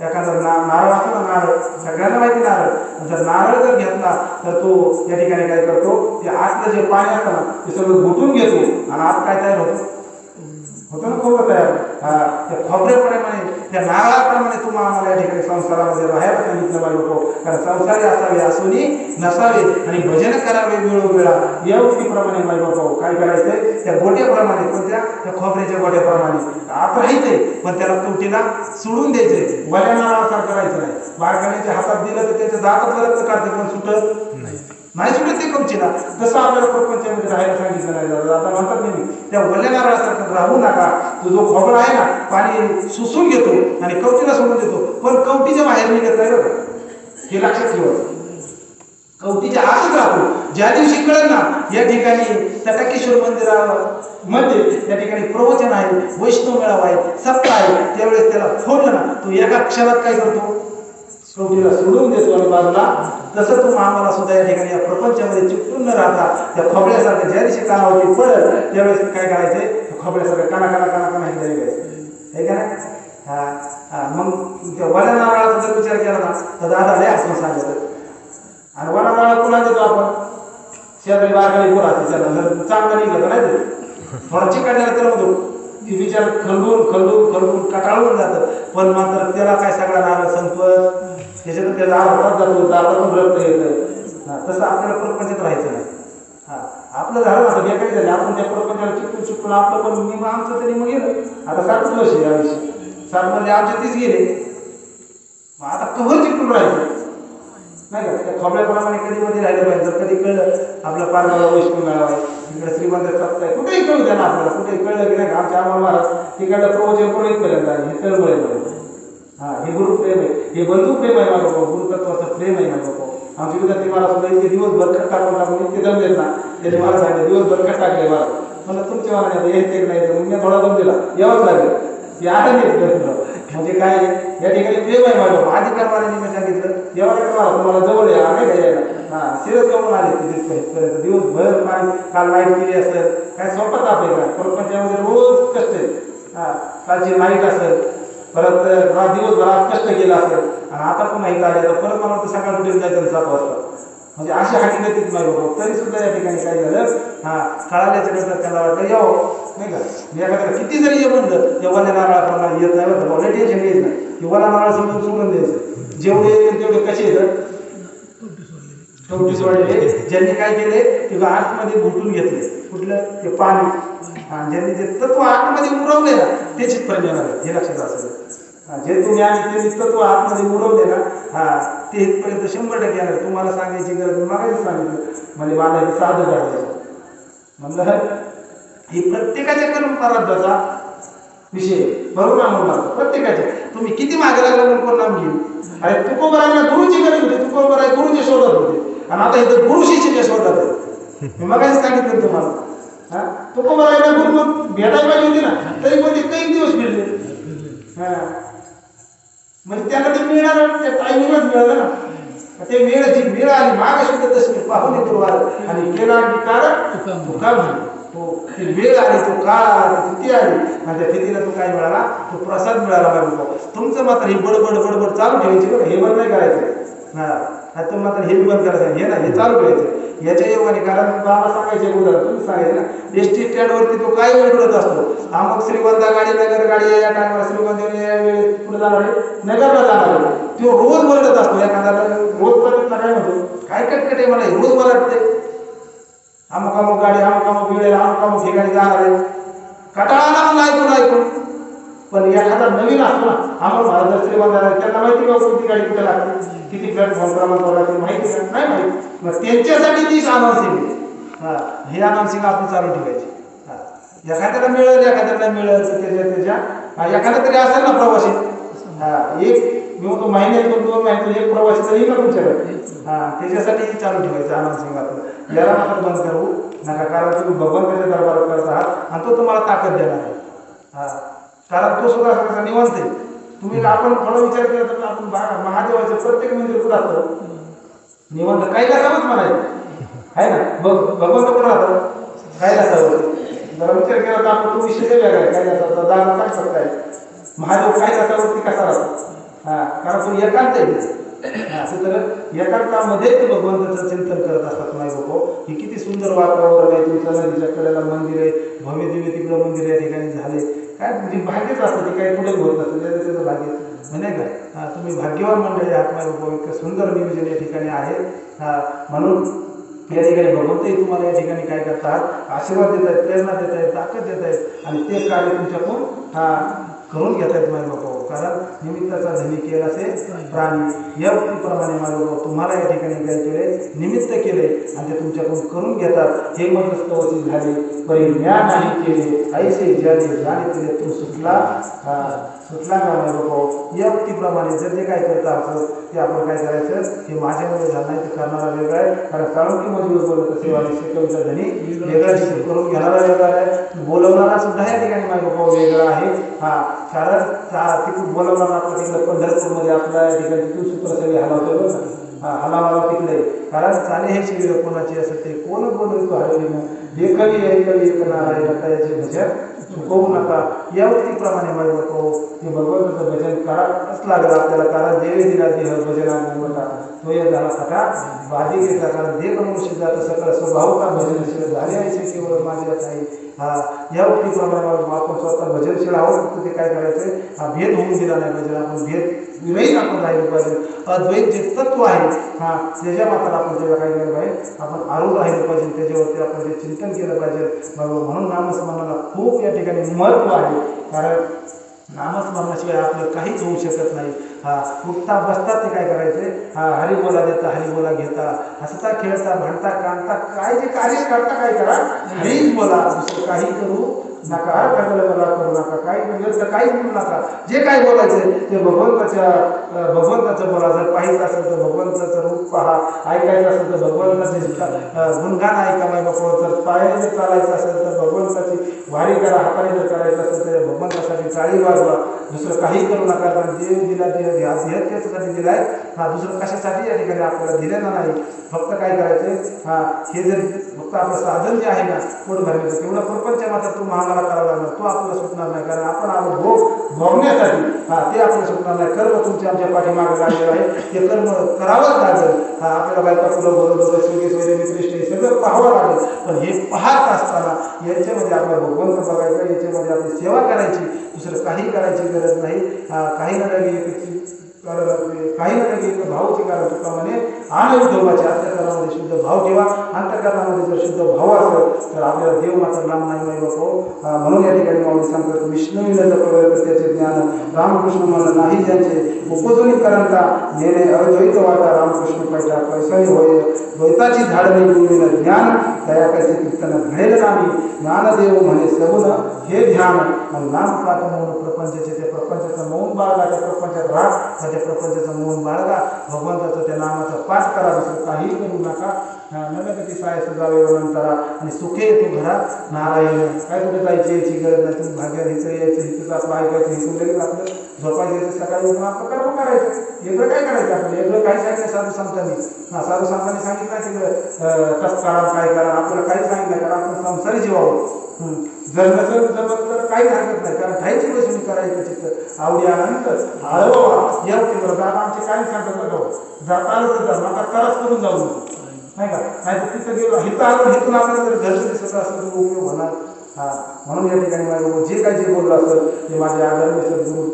एखादा नारळ असतो ना नारळ सगळ्यांना माहिती नारळ जर नारळ जर घेतला तर तो या ठिकाणी काय करतो ते आतलं जे पाणी असतं ना ते सगळं घुटून घेतो आणि आत काय तयार होतं ना खोबरं तयार त्या खोबऱ्याप्रमाणे त्या नारळाप्रमाणे तुम्ही आम्हाला या ठिकाणी संसारामध्ये राहायला सांगितलं बाई बापो. कारण संसारी असावे असूनी नसावे आणि भजन करावे वेळोवेळा या उक्तीप्रमाणे बाई बापो काय करायचंय त्या गोट्याप्रमाणे कोणत्या त्या खोबऱ्याच्या गोट्याप्रमाणे आत राहायचंय पण त्याला तुटीला सोडून द्यायचंय. वल्या नारळासारखं करायचं नाही. बाळकाण्याच्या हातात दिलं तर त्याच्या दातात रक्त काढते पण सुटत नाही सुटत ते कवचीला. तसं आपल्याला प्रपंचामध्ये राहायला सांगितलं नाही जातं. आता म्हणतात नाही त्या वल्या नारळासारखं राहू नका. तो जो खोबरा आहे ना पाणी सुसून घेतो आणि कवटीला सोडून देतो पण कवटीच्या बाहेर निघत नाही बघा. हे लक्षात ठेवायचं. कवटीच्या आतच राहतो. ज्या दिवशी कळलं ना या ठिकाणी तटाकेश्वर मंदिरामध्ये त्या ठिकाणी प्रवचन आहे, वैष्णव मेळावा आहे, सप्ताह आहे, त्यावेळेस त्याला फोडलं ना तो एका क्षणात काय करतो कवटीला सोडून देतो आणि बाजूला. तसं तुम्ही आम्हाला सुद्धा या ठिकाणी या प्रपंचामध्ये चिकटून न राहता त्या खोबऱ्यासारखं ज्या दिवशी कानावरती पडत त्यावेळेस काय करायचंय खोबऱ्यासारखं काना काना काना काना हे घ्यायचं आहे का नाही. मग त्या वल्या नारळाचा जर विचार केला ना तर दादा लय असं सांगितलं. आणि वला नारळ कोणा देतो आपण शेजारी बारकाली पोराची त्याला जर चांगलं निघलं नाही देतो. थोडा चिकटल्याला त्याला म्हणतो ती विचार खलडून खलडून खलडून कटाळून जातं. पण मात्र त्याला काय सगळा नारळ संपत त्याच्यात त्याचा हातात जातो दातातून रक्त येतं. तसं आपल्याला प्रपंचात राहायचं नाही. आपलं झालं ना आता बेकारी झाली आपण त्या प्रपंचाला चिकटून चिकटून आपलं पण मी आमचं तरी मग गेलं. आता 7 वर्ष याविषयी 7 मध्ये आमच्या तीच गेले. मग आता कव्हर चिकटून राहायचं नाही का. त्या खोबऱ्याप्रमाणे कधी मध्ये राहिलं पाहिजे. जर कधी कळलं आपल्या पारगाला वैष्णव मेळावा आहे तिकडे श्रीमंत सप्ताह कुठेही कळू द्या ना आपल्याला. कुठेही कळलं की नाही आमच्या आम्हाला महाराज तिकडलं प्रवचन कोणीच पर्यंत आहे हे तळमळ आहे. हे गुरुप्रेम आहे, हे बंधुप्रेम आहे माझं भाऊ. गुरुतत्वाचं प्रेम आहे माझं भाऊ. आमचे विद्यार्थी मला सुद्धा इतके दिवसभर खट टाकून टाकून इतके जमलेत ना त्यांनी मला सांगितलं दिवसभर खट टाकले मला. मला तुमच्या मनाने यायचे नाही तर मी थोडा दम दिला यावंच लागेल की आता नाही. म्हणजे काय या ठिकाणी प्रेम आहे माझं. आधी कर्माने मी सांगितलं एवढ्या तुम्हाला जवळ या नाही का यायला सिरस घेऊन आले तिथेपर्यंत दिवसभर पाणी काल लाईट गेली असेल काय स्वतः ताप का प्रपंचामध्ये रोज कष्ट आहे. कालची नाईट असेल परत दिवसभरात कष्ट केलं असेल आणि आता पुन्हा इथं आले तर परत मला वाटतं सकाळ कुठे जायचं 7 वाजता. म्हणजे अशी हकीकतीच नाही बाबा. तरी सुद्धा या ठिकाणी काय झालं कळाल्याच्या नंतर त्याला वाटतं यावं नाही का. एखाद्याला किती जरी ये म्हणलं या वल्या नारळाप्रमाणे येत नाही बरं मला टेन्शन येत नाही की वला नारळ समजून सोडून द्यायचं. जेवढे येतील तेवढे कसे येतात वाढले. ज्यांनी काय केले ते आतमध्ये घुटून घेतले कुठलं ते पाणी आणि ज्यांनी ते तत्व आतमध्ये मुरवले ना त्याचीच परिणाम आहे. हे लक्षात असलं जे तुम्ही आणि त्यांनी तत्व आतमध्ये मुरवले ना ते इथपर्यंत 100% येणार. तुम्हाला सांगायची गरज मागायचं सांगितलं म्हणजे मला हे साधं काढायचं म्हणलं. ही प्रत्येकाच्या कर्म प्रारब्धाचा विषय बरोबर म्हणून प्रत्येकाचे. तुम्ही किती मागे लागला म्हणून कोण नाम घेऊ. अरे तुकोबरायला गुरुची गरज होती. तुकोबराय गुरुच्या शोधात होते आणि आता इथं गुरु शिष्याच्या शोधात आहे. मी मगाशी सांगितलं तुम्हाला. तुकोबरायला गुरु भेटायला पाहिजे होती ना तरी पण ते काही दिवस मिळले. म्हणजे त्यांना ते मिळणार टायमिंगच मिळालं ना. ते वेळची वेळ आली माग सुद्धा तसे पाहुणे गुरुवार आणि केला अंगीकार तुका म्हणे. ती वेळ आली तो काळ आला तिथी आली आणि त्या तिथीला तो काय मिळाला तो प्रसाद मिळाला पाहिजे. तुमचं मात्र हे बडबड बडबड चालू ठेवायची बघा. हे बंद नाही करायचं. तुम्ही मात्र हे बंद करायचं हे ना हे चालू ठेवायचं याच्या योगाने. कारण बाबा सांगायचे उदाहरण तुम्ही सांगायचे ना एस टी स्टँडवरती तो काय वेळ उडत असतो. अमुक श्रीगोंदा गाडी नगर गाडी या टायमाला श्रीगोंदा या वेळेस पुढे जाणार आहे नगरला जाणार आहे. तो रोज बोलत असतो. एखाद्याला रोज प्रत्येक काय म्हणतो काय कटकट आहे मला रोज मला वाटते अमुक अमुक गाडी अमुक अमुक वेळेला अमुक अमुक ही गाडी जाणार आहे. कटाळाला मला ऐकून पण एखादा नवीन असतो ना आम्हाला महाराज श्रीगोंदा त्यांना माहिती का कोणती गाडी कुठे लागते किती प्लॅटफॉर्म क्रमांक माहिती का नाही माहिती. मग त्यांच्यासाठी तीच अनाउन्सिंग हे अनाउन्सिंग आपण चालू ठेवायची. एखाद्याला मिळेल एखाद्याला मिळेल त्याच्या एखादा तरी असेल ना प्रवासी एक मी म्हणतो महिन्यात 2 महिन्यात एक प्रवासी तरी येईल ना तुमच्याकडे. त्याच्यासाठी चालू ठेवायचं अनाउन्सिंग आपलं. याला मात्र बंद करू नका कारण तुम्ही भगवंताच्या दरबारात करत आहात आणि तो तुम्हाला ताकद देणार आहे. कारण तो सुद्धा कसा निवांत आहे. तुम्ही आपण थोडा विचार केला तर आपण महादेवाचं प्रत्येक मंदिर कुठं असतं निवांत कैलासावरच म्हणायचं आहे ना. भगवंत कुठं राहतं कैलासावर. जरा विचार केला तर आपण तो विषय वेगळा आहे. कैलासाचा दादा काय शकता आहे महादेव कैलासावरती कसा राहतो कारण तो एकांत आहे. तर एकांतामध्ये ते भगवंताचं चिंतन करत असतात नाही बाबा. हे किती सुंदर वातावरण आहे. तुमच्या नदीच्या कडेला मंदिर आहे भव्य दिव्य तिकडं मंदिर या ठिकाणी झाले. काय काय म्हणजे भाग्यच असतं ते काही पुढे होत नसतं त्याचं भाग्य म्हणजे का तुम्ही भाग्यवान मंडळी आहात माझ्या बाबा इतकं सुंदर नियोजन या ठिकाणी आहे म्हणून या ठिकाणी भगवंतही तुम्हाला या ठिकाणी काय करतात आशीर्वाद देत आहेत प्रेरणा देत आहेत ताकद देत आहेत आणि ते कार्य तुमच्याकडून करून घेत आहेत माझ्या बाबा कारण निमित्ताचा धनी केला असे प्राणी या वृत्तीप्रमाणे माझ्या बाबा तुम्हाला या ठिकाणी काय केले निमित्त केले आणि ते तुमच्याकडून करून घेतात हे मध्यस्थवची झाले परी म्या नाही केले ऐसे ज्याने जाणे केले तू सुटला सुटला का माझ्या बाबा या वृत्तीप्रमाणे जर जे काय करता असं ते आपण काय करायचं हे माझ्यामध्ये झालं नाही ते करणारा वेगळा आहे कारण काळुंकी मजबूत बोलत असेल आणि शिकवचा धनी वेगळा करून घेणारा वेगळा आहे बोलवणारा सुद्धा या ठिकाणी माझ्या बाबा वेगळा आहे कारण तिकडून बोलवणारा आपल्या तिकडे पंढरपूरमध्ये आपल्या या ठिकाणी तिथून सूत्र सगळे हलावतो बरं का हलावाला तिकडे कारण चाले हे शिबिर कोणाची असं ते कोण बोलतो हरवलीनं एकही ऐकली ऐकणार आहे नका याचे भजन चुकवू नका या वृत्तीप्रमाणे माझ्या बाबा ते भगवंताचं भजन करावंच लागलं आपल्याला कारण देवे दिला देह भजना मोठा तो या झाला सखा बाधी घेतला कारण देव मनुष्य जात सकळ स्वभाव का भजनशील झाले आहे केवळ माझ्याच आहे या वृत्तीप्रमाणे आपण स्वतः भजनशील आहोत ते काय करायचं भेद होऊन दिला नाही पाहिजे आपण भेद विरहित आपण राहिलं पाहिजे अद्वैत जे तत्व आहे त्याच्या मात्र आपण त्याला काय केलं पाहिजे आपण आरूढ राहिलं पाहिजे त्याच्यावरती आपण ते चिंतन केलं पाहिजे म्हणून नामस्मरणाला खूप या ठिकाणी महत्त्व आहे कारण नामस्मरणाशिवाय आपलं काहीच होऊ शकत नाही उठता बसता ते काय करायचे हरी बोला देता हरी बोला घेता हसता खेळता भांडता कांडता काय जे कार्य करता काय करा हरीच बोला दुसरं काही करू नका मला करू नका काही म्हणजे काही बोलू नका जे काय बोलायचं ते भगवंताचं बोला जर पाहिजे असेल तर भगवंताचं रूप पहा ऐकायचं असेल तर भगवंताचे गुणगान ऐका माय बाबा जर पायाने जर चालायचं असेल तर भगवंताची वारी करा हाताने जर करायचं असेल तर भगवंतासाठी टाळी वाजवा दुसरं काही करू नका कारण देव दिला देह त्याच्यासाठी दिलाय दुसरं कशासाठी या ठिकाणी आपल्याला दिलेलं नाही फक्त काय करायचं हे जर फक्त आपलं साधन जे आहे ना पोट भरण्याचं तेवढं प्रपंच मात्र तो महागाला करावा लागणार तो आपल्याला सुटणार नाही कारण आपण आलो भोगण्यासाठी ते आपल्याला सुटणार नाही कर्म तुमच्या आमच्या पाठीमागे लागलेलं आहे ते कर्म करावंच लागेल आपल्याला बायका फुलं बरोबर सुगीस वगैरे मित्रिष्ट हे सगळं पाहावं लागेल पण हे पाहत असताना याच्यामध्ये आपला भगवंत बघायचा याच्यामध्ये आपली सेवा करायची दुसरं काही करायची गरज नाही काही ना काही ना काही भावची कारण तुका म्हणे आणि विठोबाच्या अंतकरणामध्ये शुद्ध भाव ठेवा अंतकरणामध्ये जर शुद्ध भाव असेल तर आपल्याला देव मात्र लांब नाही माहिती होतो म्हणून या ठिकाणी माऊली सांगतात विष्णूला जपलं त्याचे ज्ञान रामकृष्ण मला नाही ज्यांचे उपजनीकरणता नेणे अद्वैत वाटा रामकृष्ण पैठा पैसाही होय द्वैताची झाडणी गुरुविन ज्ञान दयाकाचे कीर्तन घडेल नामी ज्ञानदेव म्हणे सगुण हे ध्यान आणि नाम पाठ म्हणून प्रपंचाचे त्या प्रपंचाचं मौन बाळगा त्या प्रपंचात राहा त्या प्रपंचाचं मौन बाळगा भगवंताचं त्या नामाचा पाठ करा दुसरं काही करू नका नगती साय सजावे नंतरा आणि सुखे तू घरात नारायण काय कुठे जायची यायची गरज नाही तुम्ही भाग्यात हिचं यायचं हिचं आपलं ऐकायचं हिचं लगेच आपलं झोपायचं सकाळी उठून आपलं कर्म करायचं वेगळं काय करायचं आपलं वेगळं काही सांगितलं साधू संतांनी साधू संतांनी सांगितलं तिकडं तस करा काय करा आपल्याला काही सांगितलं कारण आपण संसारी जीवावर जर नसेल जमत तर काही हरकत नाही कारण खायची बसून करायचं चित्त आवडी आल्यानंतर हळवा या बरोबर आता आमचे काय सांगतात बघा जाता आलं तर जा आता करच करून जाऊ नाही का नाही तर तिथं गेलो हिथं आलं हिथून आपल्याला जर घरचं दिसत असतं तर उपयोग होणार म्हणून या ठिकाणी माझ्या जे काही जे बोललं असेल ते माझे आदरणीय सद्गुरू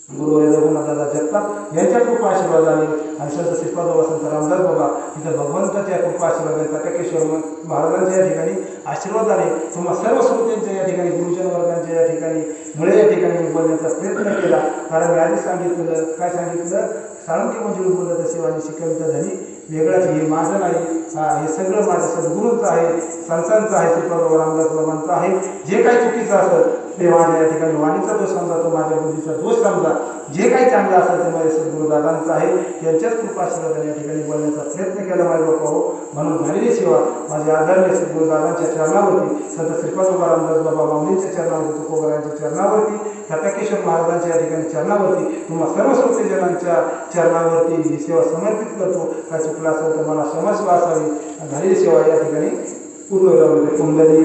गुरु रघुनाथदादा जगताप यांच्या कृपा आशीर्वादाने आणि संत श्रीपाद वसंत रामदास बाबा इथं भगवंताच्या कृपा आशीर्वादाने तटकेश्वर महाराजांच्या या ठिकाणी आशीर्वादाने तुम्हा सर्व श्रोत्यांच्या या ठिकाणी गुरुजन वर्गांच्या या ठिकाणी मुळे या ठिकाणी बोलण्याचा प्रयत्न केला कारण मी आधी सांगितलं काय सांगितलं साळुंकी मंजुळी बोलत असेल आणि शिकविता धनी वेगळाच हे माझं नाही हे सगळं माझ्या सद्गुरूंचं आहे संतांचं आहे श्रीपाद रामदास बाबांचं आहे जे काही चुकीचं असेल ते माझ्या या ठिकाणी वाणीचा दोष समजा तो माझ्या बुद्धीचा दोष समजा जे काही चांगलं असेल ते माझ्या सद्गुरुदादांचं आहे त्यांच्याच कृपाशीर्वादाने या ठिकाणी बोलण्याचा प्रयत्न केला माझ्या बापा हो म्हणून झालेली सेवा माझ्या आदरणीय सद्गुरुदादांच्या चरणावरती संत श्रीपाद रामदास बाबा माऊलींच्या चरणावरती तुकोबरायांच्या चरणावरती तटकेश्वर महाराजांच्या या ठिकाणी चरणावरती तुम्हा सर्व श्रोतेजनांच्या चरणावरती ही सेवा समर्पित करतो काय चुकला असेल तर मला क्षमस्व असावी झालेली सेवा या ठिकाणी पूर्ण कुंडली